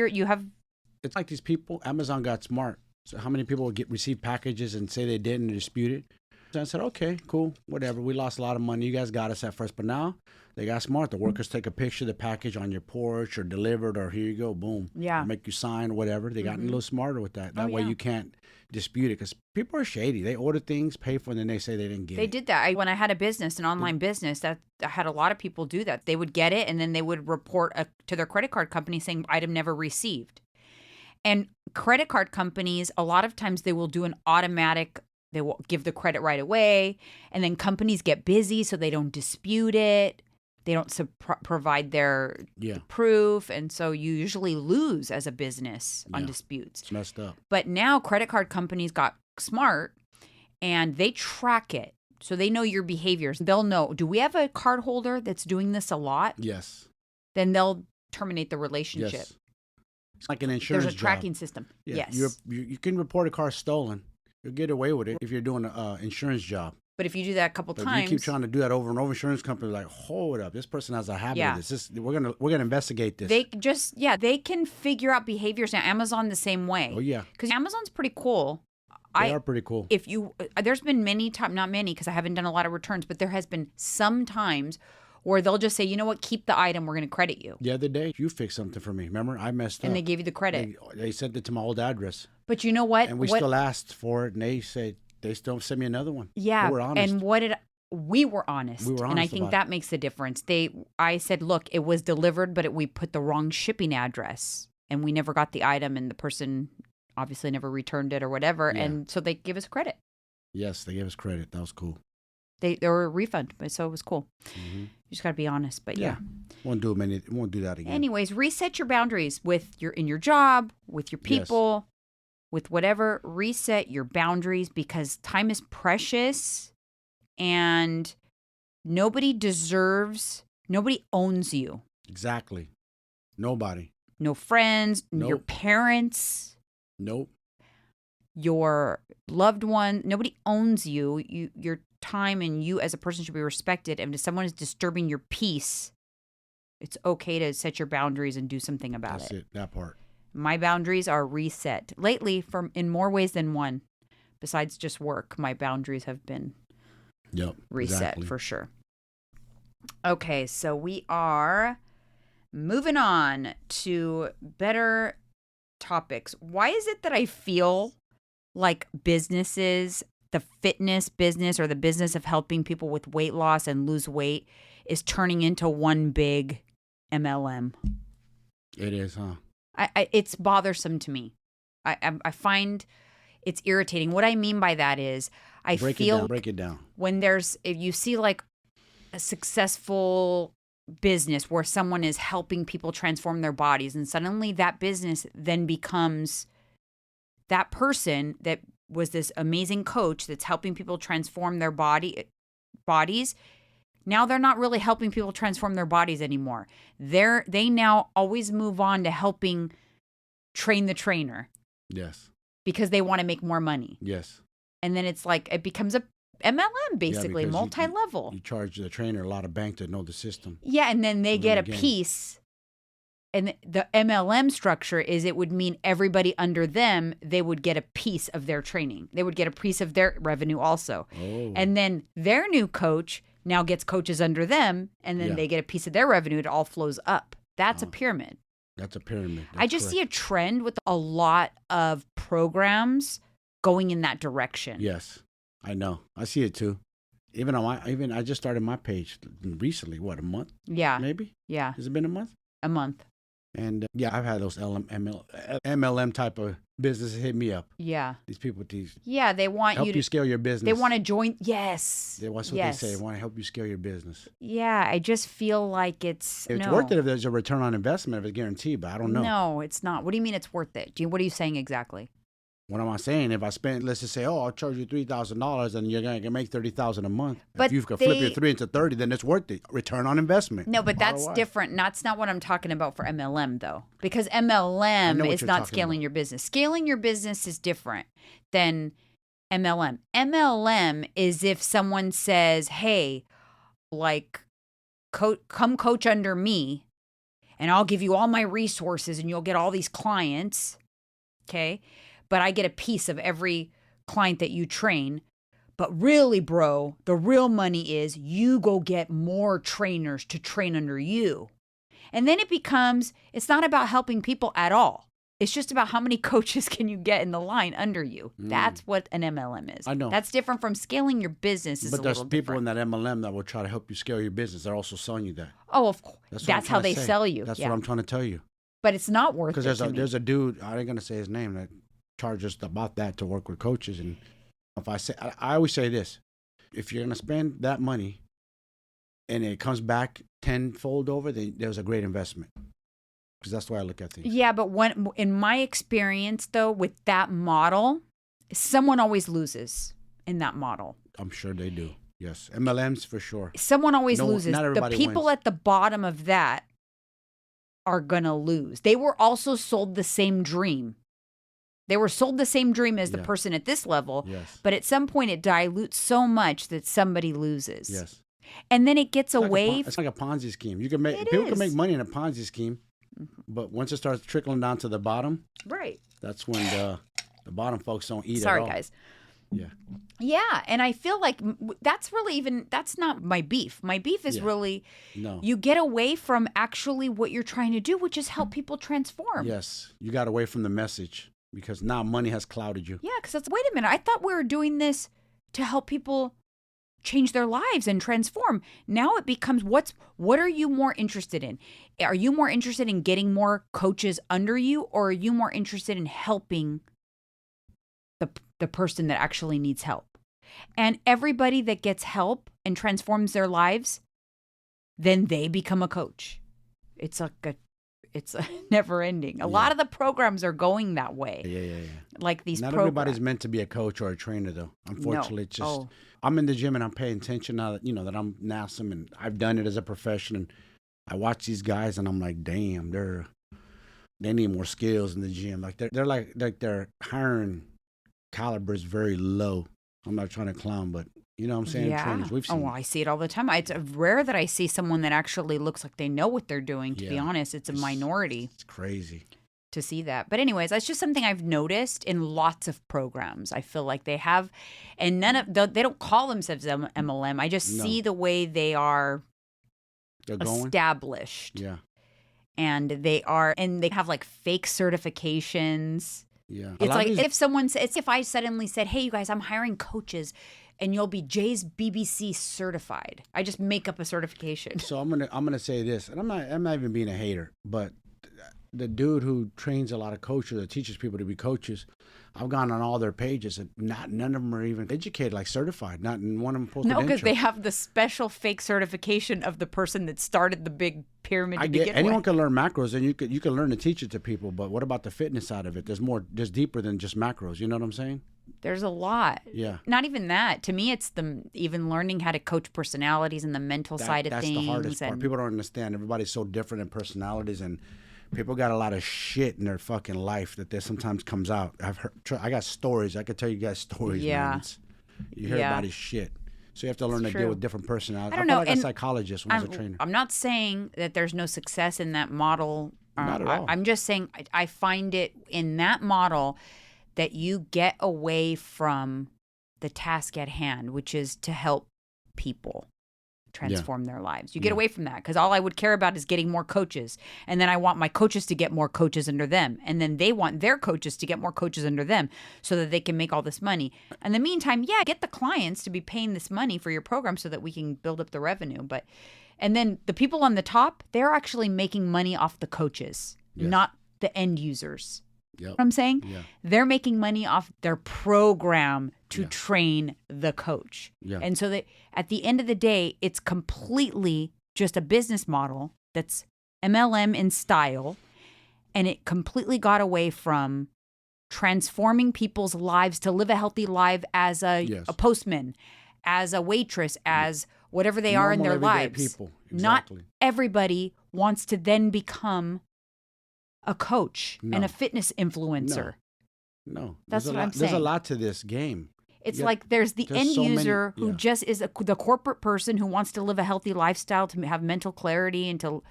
It's like these people. Amazon got smart. So how many people receive packages and say they didn't and dispute it? So I said, okay, cool, whatever. We lost a lot of money. You guys got us at first, but now they got smart. The workers take a picture of the package on your porch or delivered, or here you go, boom. Yeah. Or make you sign, whatever. They got a little smarter with that. That way you can't dispute it, because people are shady. They order things, pay for it, and then they say they didn't get it. They did that. When I had a business, an online business, that I had a lot of people do that. They would get it, and then they would report to their credit card company saying item never received. And credit card companies, a lot of times they will do an automatic, they will give the credit right away. And then companies get busy, so they don't dispute it. They don't provide their proof. And so you usually lose as a business on disputes. It's messed up. But now credit card companies got smart and they track it. So they know your behaviors. They'll know, do we have a card holder that's doing this a lot? Yes. Then they'll terminate the relationship. Yes. It's like an insurance There's a tracking system. Yeah. Yes. You can report a car stolen. You'll get away with it if you're doing an insurance job. But if you do that a couple times, you keep trying to do that over and over, insurance companies are like, hold up, this person has a habit of this. We're gonna investigate this. They can figure out behaviors now. Amazon the same way. Oh yeah, because Amazon's pretty cool. They are pretty cool. If you, there's been many times, not many, because I haven't done a lot of returns, but there has been some times where they'll just say, you know what, keep the item, we're going to credit you. The other day, you fixed something for me. Remember, I messed up. And they gave you the credit. They sent it to my old address. But you know what? And we still asked for it, and they said they still sent me another one. Yeah. They were honest. And we were honest. And I think that makes the difference. I said, look, it was delivered, but we put the wrong shipping address, and we never got the item, and the person obviously never returned it or whatever. Yeah. And so they gave us credit. Yes, they gave us credit. That was cool. They were a refund, so it was cool. Mm-hmm. You just got to be honest, but yeah. Won't do that again. Anyways, reset your boundaries in your job, with your people, with whatever. Reset your boundaries, because time is precious, and nobody owns you. Exactly. Nobody. No friends, your parents. Nope. Your loved one, nobody owns you. Your time and you as a person should be respected. And if someone is disturbing your peace, it's okay to set your boundaries and do something about it. That's it, that part. My boundaries are reset. Lately, in more ways than one, besides just work, my boundaries have been reset for sure. Okay, so we are moving on to better topics. Why is it that I feel like businesses, the fitness business or the business of helping people with weight loss and lose weight, is turning into one big MLM? It is, huh? It's bothersome to me. I find it's irritating. What I mean by that is break it down. When if you see like a successful business where someone is helping people transform their bodies, and suddenly that business then becomes that person that was this amazing coach that's helping people transform their bodies. Now they're not really helping people transform their bodies anymore. They now always move on to helping train the trainer. Yes. Because they want to make more money. Yes. And then it's like it becomes a MLM, basically, multi-level. You charge the trainer a lot of bank to know the system. Yeah, and then they get a piece. And the MLM structure is it would mean everybody under them, they would get a piece of their training. They would get a piece of their revenue also. Oh. And then their new coach now gets coaches under them, and then they get a piece of their revenue. It all flows up. That's a pyramid. That's a pyramid. I just see a trend with a lot of programs going in that direction. Yes. I know. I see it too. I just started my page recently. What, a month? Yeah. Maybe? Yeah. Has it been a month? A month. And I've had those MLM type of businesses hit me up. Yeah. These people with these. Yeah, they want help you scale your business. They want to join. Yes. That's what they say. They want to help you scale your business. Yeah, I just feel like it's worth it if there's a return on investment, if it's guaranteed, but I don't know. No, it's not. What do you mean it's worth it? What are you saying exactly? What am I saying? If I spend, let's just say, I'll charge you $3,000 and you're going to make $30,000 a month. But if you can flip your 3 into 30, then it's worth it. Return on investment. No, but that's different. That's not what I'm talking about for MLM, though. Because MLM is not scaling your business. Scaling your business is different than MLM. MLM is if someone says, hey, like, come coach under me and I'll give you all my resources and you'll get all these clients. Okay. But I get a piece of every client that you train. But really, bro, the real money is you go get more trainers to train under you. And then it becomes, it's not about helping people at all. It's just about how many coaches can you get in the line under you. That's what an MLM is. I know. That's different from scaling your business. But there's people in that MLM that will try to help you scale your business. They're also selling you that. Oh, of course. That's how they sell you. That's what I'm trying to tell you. But it's not worth it. Because there's a dude, I ain't going to say his name, that charges about that to work with coaches. And if I always say this, if you're going to spend that money and it comes back tenfold over, then there's a great investment. Because that's the way I look at things. Yeah, but in my experience, though, with that model, someone always loses in that model. I'm sure they do. Yes. MLMs for sure. Someone always loses. Not everybody the people wins. At the bottom of that are going to lose. They were also sold the same dream. They were sold the same dream as the person at this level. Yes. But at some point, it dilutes so much that somebody loses. Yes. And then it gets away. It's like a Ponzi scheme. People can make money in a Ponzi scheme, but once it starts trickling down to the bottom, right? That's when the bottom folks don't eat. Sorry, at all. guys. Yeah. Yeah, and I feel like that's not my beef. My beef is really you get away from actually what you're trying to do, which is help people transform. Yes, you got away from the message because now money has clouded you. Yeah, because wait a minute, I thought we were doing this to help people change their lives and transform. Now it becomes what are you more interested in? Are you more interested in getting more coaches under you, or are you more interested in helping the person that actually needs help? And everybody that gets help and transforms their lives, then they become a coach. It's a never ending. A lot of the programs are going that way. Yeah. Like these Not programs. everybody's meant to be a coach or a trainer, though. Unfortunately, I'm in the gym and I'm paying attention now that, that I'm NASM and I've done it as a profession. And I watch these guys and I'm like, damn, they need more skills in the gym. Like they're like their hiring caliber is very low. I'm not trying to clown, but you know what I'm saying? Yeah. Trainers, we've seen. Oh, I see it all the time. It's rare that I see someone that actually looks like they know what they're doing, to be honest. It's a minority. It's crazy to see that. But anyways, that's just something I've noticed in lots of programs. I feel like they have, and they don't call themselves MLM. I just see the way they are established. Yeah. And they have like fake certifications. Yeah. It's like if I suddenly said, hey, you guys, I'm hiring coaches and you'll be Jay's BBC certified. I just make up a certification. So I'm gonna say this, and I'm not even being a hater, but the dude who trains a lot of coaches or teaches people to be coaches, I've gone on all their pages and none of them are even educated, like certified. Not in one of them posted. No, because they have the special fake certification of the person that started the big pyramid. Anyone can learn macros, and you can learn to teach it to people. But what about the fitness side of it? There's deeper than just macros. You know what I'm saying? There's a lot. Yeah. Not even that. To me, it's even learning how to coach personalities and the mental side of things. That's the hardest part. People don't understand. Everybody's so different in personalities, and people got a lot of shit in their fucking life that sometimes comes out. I got stories. I could tell you guys stories. Yeah. Man. You hear about his shit. So you have to learn to deal with different personalities. I don't know. I feel like a psychologist when I was a trainer. I'm not saying that there's no success in that model. Not at all. I'm just saying I find it in that model that you get away from the task at hand, which is to help people. transform their lives. You get away from that because all I would care about is getting more coaches. And then I want my coaches to get more coaches under them. And then they want their coaches to get more coaches under them so that they can make all this money. In the meantime, get the clients to be paying this money for your program so that we can build up the revenue. And then the people on the top, they're actually making money off the coaches, not the end users. Yep. You know what I'm saying? Yeah. They're making money off their program to train the coach. Yeah. And so that at the end of the day, it's completely just a business model that's MLM in style. And it completely got away from transforming people's lives to live a healthy life as a postman, as a waitress, as whatever they are in their lives. People. Exactly. Not everybody wants to then become a coach and a fitness influencer. No. That's what I'm saying. There's a lot to this game. It's like there's the end user who just is the corporate person who wants to live a healthy lifestyle, to have mental clarity and to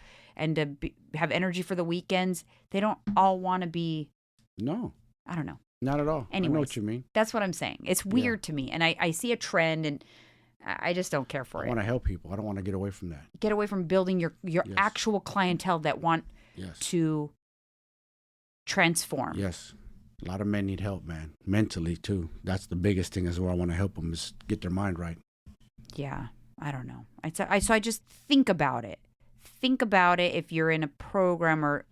have energy for the weekends. They don't all want to be. No. I don't know. Not at all. Anyways, I know what you mean. That's what I'm saying. It's weird to me. And I see a trend and I just don't care for it. I want to help people. I don't want to get away from that. Get away from building your actual clientele that want to transform. Yes. A lot of men need help, man. Mentally, too. That's the biggest thing is where I want to help them is get their mind right. Yeah. I don't know. So I just think about it. Think about it if you're in a program or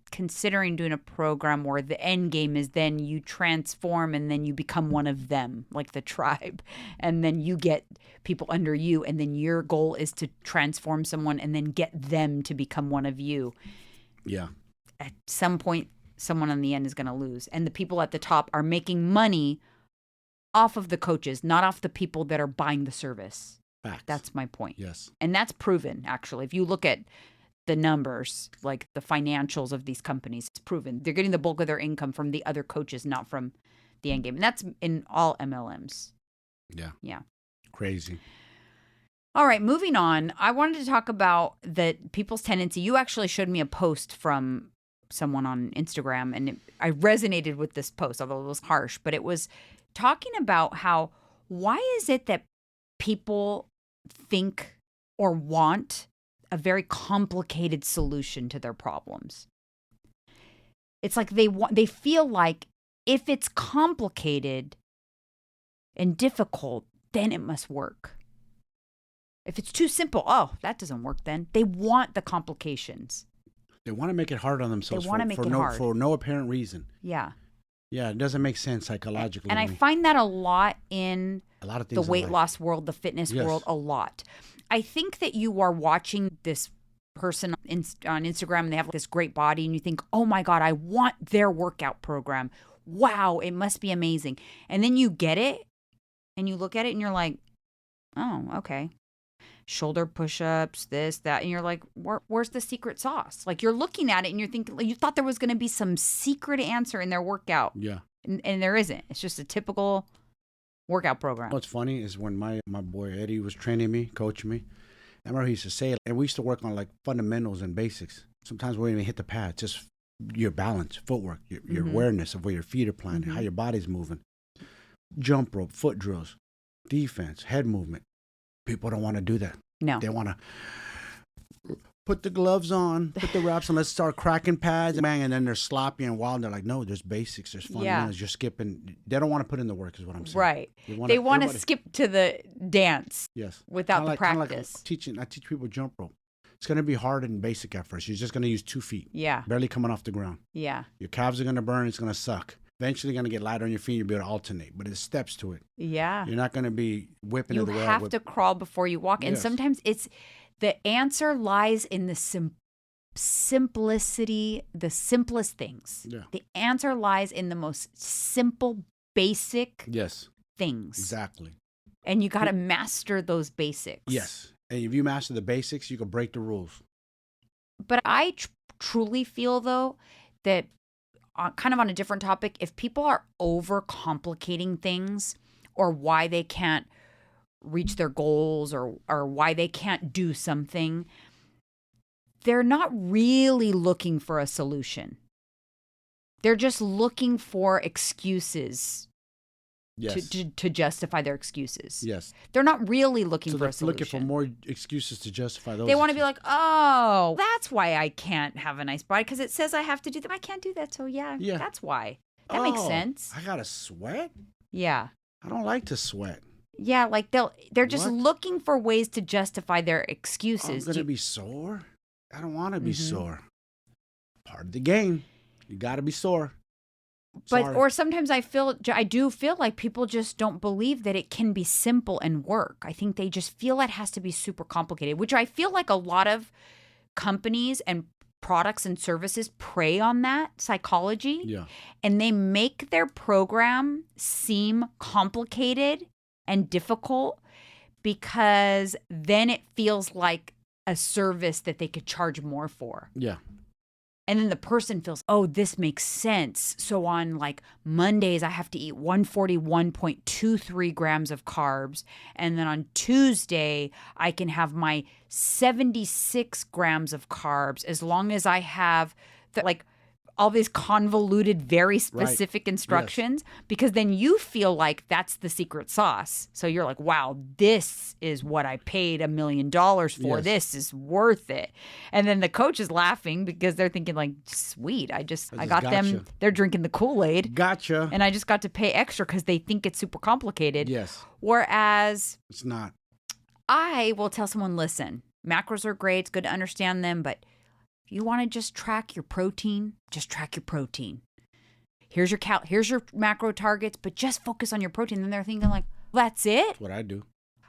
considering doing a program where the end game is then you transform and then you become one of them, like the tribe. And then you get people under you. And then your goal is to transform someone and then get them to become one of you. Yeah. At some point, someone on the end is going to lose. And the people at the top are making money off of the coaches, not off the people that are buying the service. Facts. That's my point. Yes. And that's proven, actually. If you look at the numbers, like the financials of these companies, it's proven. They're getting the bulk of their income from the other coaches, not from the end game. And that's in all MLMs. Yeah. Yeah. Crazy. All right, moving on. I wanted to talk about the people's tendency. You actually showed me a post from someone on Instagram, and I resonated with this post, although it was harsh, but it was talking about why is it that people think or want a very complicated solution to their problems? It's like they feel like if it's complicated and difficult, then it must work. If it's too simple, that doesn't work then. They want the complications. They want to make it hard on themselves hard. For no apparent reason. Yeah. Yeah, it doesn't make sense psychologically. And I find that a lot in a lot of things the weight loss world, the fitness world, a lot. I think that you are watching this person on Instagram and they have this great body and you think, oh my God, I want their workout program. Wow, it must be amazing. And then you get it and you look at it and you're like, oh, okay. Shoulder push-ups, this, that. And you're like, where's the secret sauce? Like you're looking at it and you're thinking, you thought there was going to be some secret answer in their workout. Yeah. And there isn't. It's just a typical workout program. What's funny is when my boy Eddie was training me, coaching me, I remember he used to say, and we used to work on like fundamentals and basics. Sometimes we didn't even hit the pad, just your balance, footwork, your awareness of where your feet are planted, how your body's moving, jump rope, foot drills, defense, head movement. People don't want to do that. No. They want to put the gloves on, put the wraps on, let's start cracking pads, bang, and then they're sloppy and wild. And they're like, no, there's basics, there's fundamentals, you're skipping. They don't want to put in the work is what I'm saying. Right. They want to skip to the dance without the practice. I teach people jump rope. It's going to be hard and basic at first. You're just going to use 2 feet. Yeah. Barely coming off the ground. Yeah. Your calves are going to burn. It's going to suck. Eventually, you're going to get lighter on your feet. You'll be able to alternate, but there's steps to it. Yeah. You're not going to be whipping it the way You have to crawl before you walk. And sometimes the answer lies in the simplicity, the simplest things. Yeah. The answer lies in the most simple, basic things. Exactly. And you got to master those basics. Yes. And if you master the basics, you can break the rules. But I truly feel, though, that kind of on a different topic, if people are overcomplicating things or why they can't reach their goals or why they can't do something, they're not really looking for a solution. They're just looking for excuses Yes. to justify their excuses. Yes. They're not really looking for a solution. Looking for more excuses to justify those. They want to be like, oh, that's why I can't have a nice body because it says I have to do that. I can't do that. So yeah. That's why. That makes sense. I gotta sweat? Yeah. I don't like to sweat. Yeah, like they're just looking for ways to justify their excuses. I'm gonna be sore. I don't want to be sore. Part of the game. You gotta be sore. But or sometimes I do feel like people just don't believe that it can be simple and work. I think they just feel it has to be super complicated, which I feel like a lot of companies and products and services prey on that psychology. Yeah. And they make their program seem complicated and difficult because then it feels like a service that they could charge more for. Yeah. And then the person feels, oh, this makes sense. So on like Mondays, I have to eat 141.23 grams of carbs. And then on Tuesday, I can have my 76 grams of carbs as long as I have all these convoluted, very specific instructions, because then you feel like that's the secret sauce. So you're like, wow, this is what I paid $1 million for. Yes. This is worth it. And then the coach is laughing because they're thinking like, sweet, I got them. They're drinking the Kool-Aid. Gotcha. And I just got to pay extra because they think it's super complicated. Yes. Whereas it's not. I will tell someone, listen, macros are great. It's good to understand them, but you want to just track your protein, just track your protein. Here's your macro targets, but just focus on your protein. And they're thinking like, that's it? That's what I do.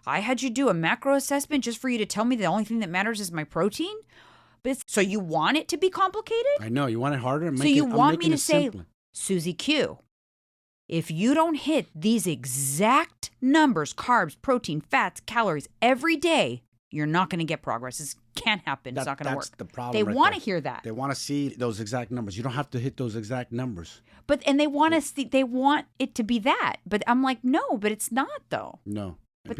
I had you do a macro assessment just for you to tell me the only thing that matters is my protein? But so you want it to be complicated? I know. You want it harder? So you want me to say, Susie Q, if you don't hit these exact numbers, carbs, protein, fats, calories every day, you're not going to get progress. It can't happen. It's not going to work. That's the problem. They want to hear that. They want to see those exact numbers. You don't have to hit those exact numbers. And they want to see. They want it to be that. But I'm like, no, but it's not though. No. And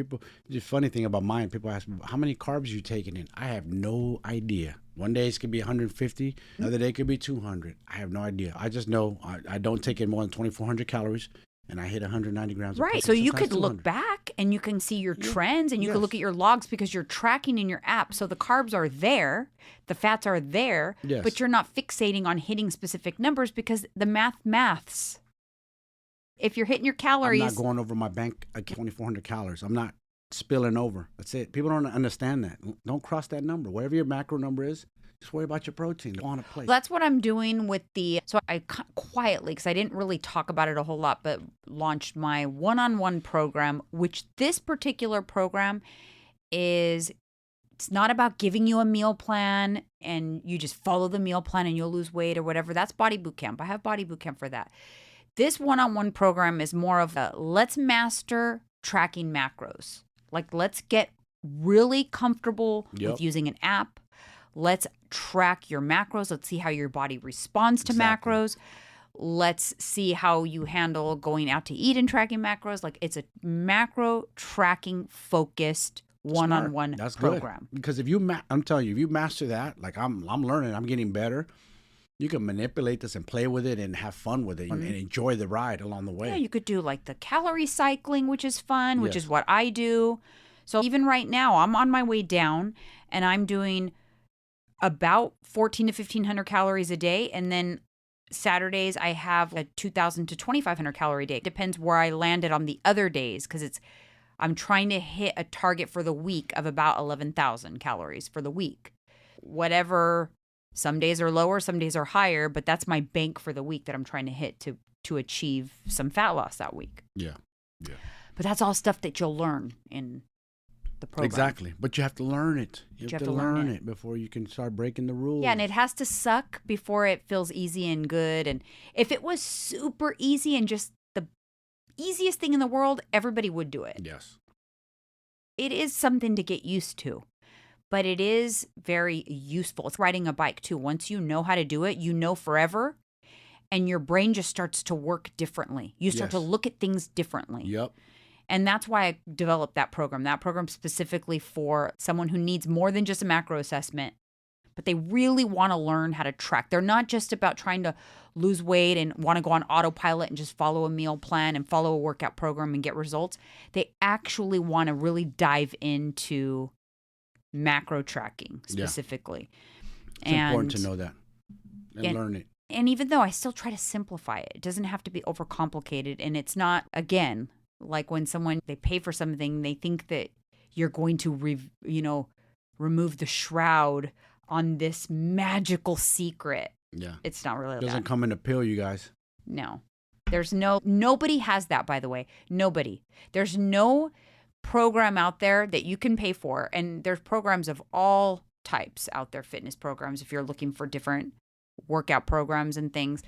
the funny thing about mine, people ask me, how many carbs are you taking in? I have no idea. One day it could be 150. Another day it could be 200. I have no idea. I just know I don't take in more than 2,400 calories. And I hit 190 grams of protein. Right. So you could look back and you can see your trends and you can look at your logs because you're tracking in your app. So the carbs are there, the fats are there, but you're not fixating on hitting specific numbers because the maths. If you're hitting your calories. I'm not going over my bank 2,400 calories. I'm not spilling over. That's it. People don't understand that. Don't cross that number. Whatever your macro number is, just worry about your protein on a plate. That's what I'm doing with so I quietly, because I didn't really talk about it a whole lot, but launched my one-on-one program, which this particular program it's not about giving you a meal plan and you just follow the meal plan and you'll lose weight or whatever. That's Body Boot Camp. I have Body Boot Camp for that. This one-on-one program is more of let's master tracking macros. Like, let's get really comfortable with using an app. Let's track your macros. Let's see how your body responds to macros. Let's see how you handle going out to eat and tracking macros. Like, it's a macro tracking focused one-on-one program. Good. Because if I'm telling you, if you master that, like I'm learning, I'm getting better. You can manipulate this and play with it and have fun with it and enjoy the ride along the way. Yeah, you could do like the calorie cycling, which is fun, which is what I do. So even right now, I'm on my way down and I'm doing about 1,400 to 1,500 calories a day. And then Saturdays, I have a 2,000 to 2,500 calorie day. It depends where I landed on the other days because I'm trying to hit a target for the week of about 11,000 calories for the week. Whatever, some days are lower, some days are higher, but that's my bank for the week that I'm trying to hit to achieve some fat loss that week. Yeah. But that's all stuff that you'll learn in the program. Exactly. But you have to learn it. You have to learn it before you can start breaking the rules. Yeah, and it has to suck before it feels easy and good. And if it was super easy and just the easiest thing in the world, everybody would do it. Yes. It is something to get used to, but it is very useful. It's riding a bike too. Once you know how to do it, you know forever, and your brain just starts to work differently. You start to look at things differently. Yep. And that's why I developed that program specifically for someone who needs more than just a macro assessment, but they really want to learn how to track. They're not just about trying to lose weight and want to go on autopilot and just follow a meal plan and follow a workout program and get results. They actually want to really dive into macro tracking specifically. It's important to know that and learn it. And even though I still try to simplify it, it doesn't have to be overcomplicated. And it's not, again, like when they pay for something, they think that you're going to, remove the shroud on this magical secret. Yeah. It's not really that. It doesn't come in a pill, you guys. No. Nobody has that, by the way. Nobody. There's no program out there that you can pay for. And there's programs of all types out there, fitness programs, if you're looking for different workout programs and things.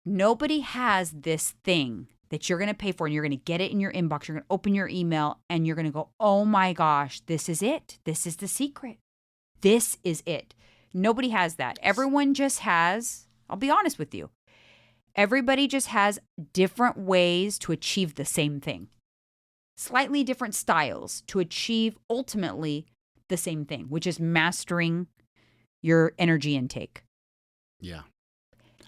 Nobody has this thing that you're going to pay for, and you're going to get it in your inbox. You're going to open your email and you're going to go, oh my gosh, this is it. This is the secret. This is it. Nobody has that. Everyone just has, I'll be honest with you, everybody just has different ways to achieve the same thing. Slightly different styles to achieve ultimately the same thing, which is mastering your energy intake. Yeah.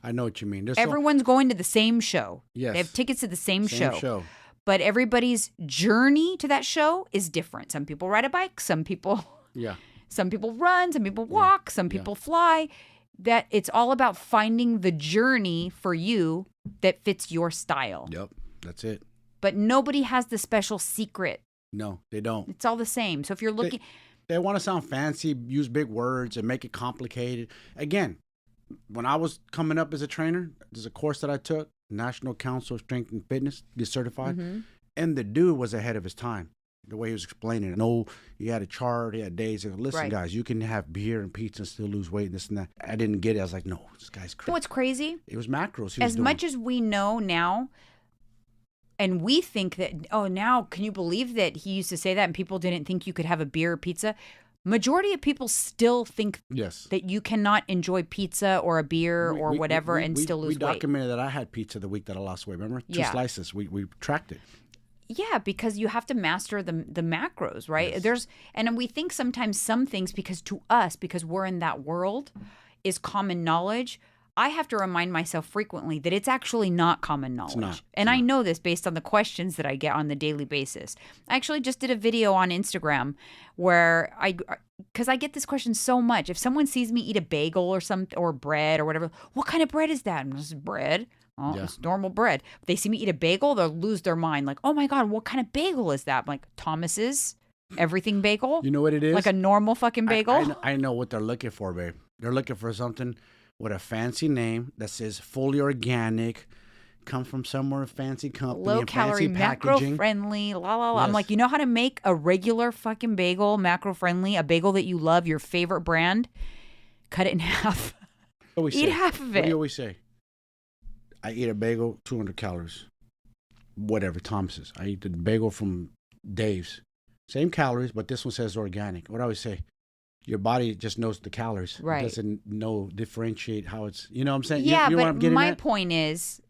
I know what you mean. Everyone's going to the same show. Yes. They have tickets to the same show. But everybody's journey to that show is different. Some people ride a bike. Some people run. Some people walk. Some people fly. That it's all about finding the journey for you that fits your style. Yep. That's it. But nobody has the special secret. No, they don't. It's all the same. So if you're looking... They want to sound fancy, use big words, and make it complicated. Again, when I was coming up as a trainer, there's a course that I took, National Council of Strength and Fitness, get certified. Mm-hmm. And the dude was ahead of his time. The way he was explaining it. No, he had a chart, he had days. He goes, listen, guys, you can have beer and pizza and still lose weight and this and that. I didn't get it. I was like, no, this guy's crazy. You know what's crazy? It was macros. As much as we know now, and we think that, oh, now, can you believe that he used to say that and people didn't think you could have a beer or pizza? Majority of people still think that you cannot enjoy pizza or a beer or whatever and still lose weight. We documented that I had pizza the week that I lost weight. Remember? 2 slices. We tracked it. Yeah, because you have to master the macros, right? Yes. And we think sometimes some things, because to us, because we're in that world, is common knowledge. I have to remind myself frequently that it's actually not common knowledge. I know this based on the questions that I get on the daily basis. I actually just did a video on Instagram where because I get this question so much. If someone sees me eat a bagel or bread or whatever, what kind of bread is that? And this is bread. Oh, it's normal bread. If they see me eat a bagel, they'll lose their mind. Like, oh my God, what kind of bagel is that? I'm like, Thomas's everything bagel. You know what it is? Like a normal fucking bagel. I know what they're looking for, babe. They're looking for something with a fancy name that says fully organic, comes from somewhere fancy company, low calorie, macro friendly, la la la. Yes. I'm like, you know how to make a regular fucking bagel macro friendly, a bagel that you love, your favorite brand? Cut it in half. Eat half of it. What do you always say? I eat a bagel, 200 calories. Whatever, Thomas's. I eat the bagel from Dave's. Same calories, but this one says organic. What do I always say? Your body just knows the calories. Right. It doesn't differentiate how it's, you know what I'm saying? Yeah, you know but what I'm getting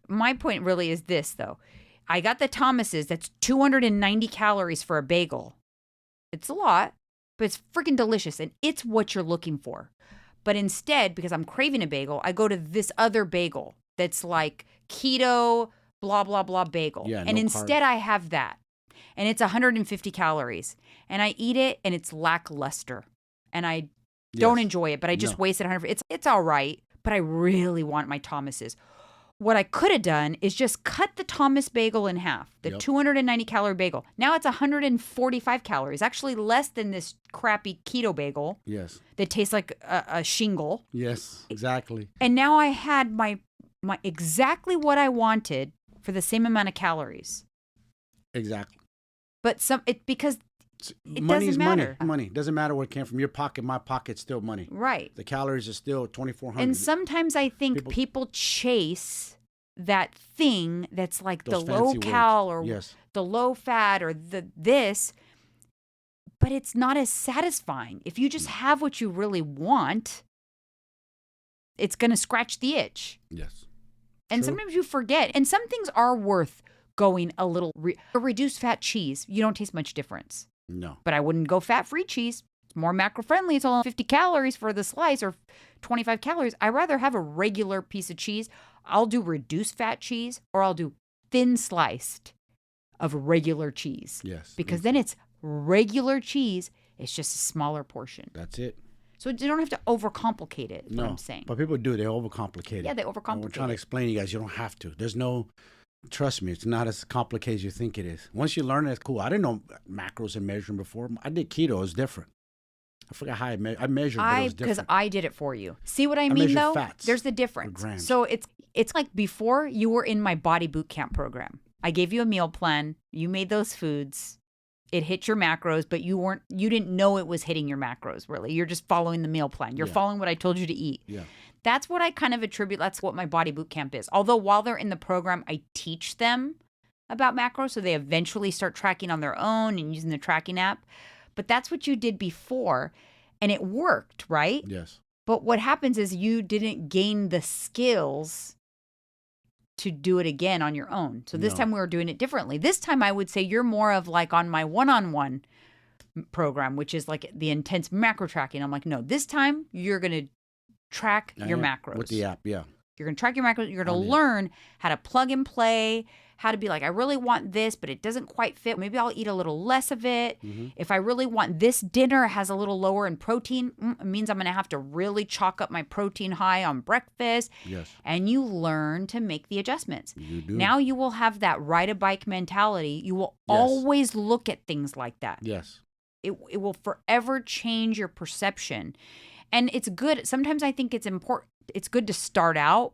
my point really is this, though. I got the Thomas's. That's 290 calories for a bagel. It's a lot, but it's freaking delicious, and it's what you're looking for. But instead, because I'm craving a bagel, I go to this other bagel that's like keto, blah, blah, blah bagel. Yeah, and instead I have that. And it's 150 calories. And I eat it, and it's lackluster. And I don't enjoy it, but I just wasted 100. It's all right, but I really want my Thomas's. What I could have done is just cut the Thomas bagel in half, the 290 calorie bagel. Now it's 145 calories, actually less than this crappy keto bagel. Yes. That tastes like a shingle. Yes, exactly. And now I had my exactly what I wanted for the same amount of calories. Exactly. But because it money doesn't matter. Money doesn't matter where it came from. Your pocket, my pocket, still money. Right. The calories are still 2,400. And sometimes I think people chase that thing that's like the low cal or the low fat or this, but it's not as satisfying. If you just have what you really want, it's going to scratch the itch. Yes. And sometimes you forget. And some things are worth going a little. A reduced fat cheese, you don't taste much difference. No. But I wouldn't go fat-free cheese. It's more macro friendly. It's only 50 calories for the slice or 25 calories. I'd rather have a regular piece of cheese. I'll do reduced fat cheese or I'll do thin sliced of regular cheese. Yes. Because then it's regular cheese. It's just a smaller portion. That's it. So you don't have to overcomplicate it, is what I'm saying. But people do. They overcomplicate it. Yeah, they overcomplicate it. We're trying to explain to you guys, you don't have to. There's no, trust me, it's not as complicated as you think it is. Once you learn it, it's cool. I didn't know macros and measuring before. I did keto. It was different. I forgot how I measured, but it was different. Because I did it for you. See what I mean, though? Fats. There's the difference. So it's like before you were in my body boot camp program. I gave you a meal plan. You made those foods. It hit your macros, but you didn't know it was hitting your macros, really. You're just following the meal plan. You're following what I told you to eat. Yeah. That's what I kind of attribute. That's what my body boot camp is. Although while they're in the program, I teach them about macros, so they eventually start tracking on their own and using the tracking app. But that's what you did before, and it worked, right? Yes. But what happens is you didn't gain the skills to do it again on your own. So this time we were doing it differently. This time I would say you're more of like on my one-on-one program, which is like the intense macro tracking. I'm like, no, this time you're going to track your macros. With the app, yeah. You're going to track your macros. You're going to learn how to plug and play, how to be like, I really want this, but it doesn't quite fit. Maybe I'll eat a little less of it. Mm-hmm. If I really want this dinner has a little lower in protein, it means I'm going to have to really chalk up my protein high on breakfast. Yes. And you learn to make the adjustments. You do. Now you will have that ride a bike mentality. You will always look at things like that. Yes. It will forever change your perception. And it's good. Sometimes I think it's important. It's good to start out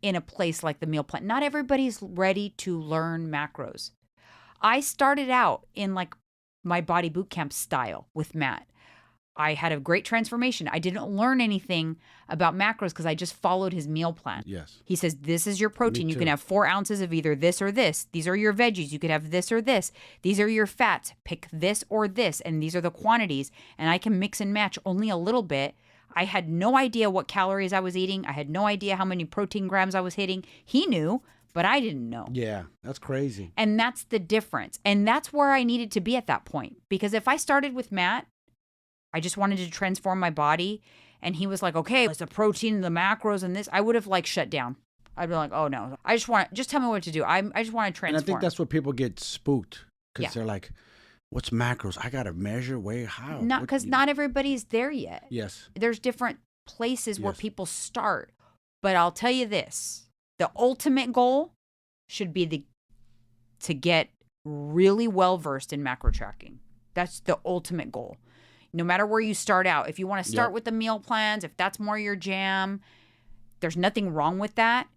in a place like the meal plan. Not everybody's ready to learn macros. I started out in like my body boot camp style with Matt. I had a great transformation. I didn't learn anything about macros because I just followed his meal plan. Yes. He says, this is your protein. You can have 4 ounces of either this or this. These are your veggies. You could have this or this. These are your fats. Pick this or this. And these are the quantities. And I can mix and match only a little bit. I had no idea what calories I was eating. I had no idea how many protein grams I was hitting. He knew, but I didn't know. Yeah, that's crazy. And that's the difference. And that's where I needed to be at that point. Because if I started with Matt, I just wanted to transform my body. And he was like, okay, it's the protein, the macros, and this. I would have like shut down. I'd be like, oh no, just tell me what to do. I just want to transform. And I think that's what people get spooked. Because they're like, what's macros? I got to measure, weigh, how? Because not everybody's there yet. Yes. There's different places where people start. But I'll tell you this. The ultimate goal should be to get really well-versed in macro tracking. That's the ultimate goal. No matter where you start out. If you want to start with the meal plans, if that's more your jam, there's nothing wrong with that.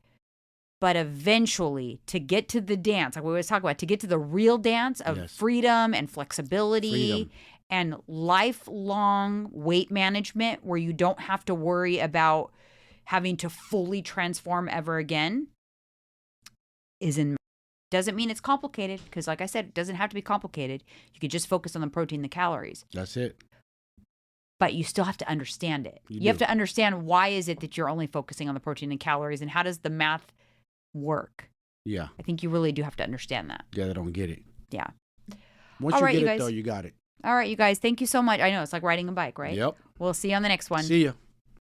But eventually, to get to the dance, like we always talk about, to get to the real dance of freedom and flexibility and lifelong weight management where you don't have to worry about having to fully transform ever again, doesn't mean it's complicated because, like I said, it doesn't have to be complicated. You could just focus on the protein, the calories. That's it. But you still have to understand it. You have to understand why is it that you're only focusing on the protein and calories and how does the math work. Yeah. I think you really do have to understand that. Yeah, they don't get it. Yeah. Once you get it, though, you got it. All right, you guys. Thank you so much. I know it's like riding a bike, right? Yep. We'll see you on the next one. See ya.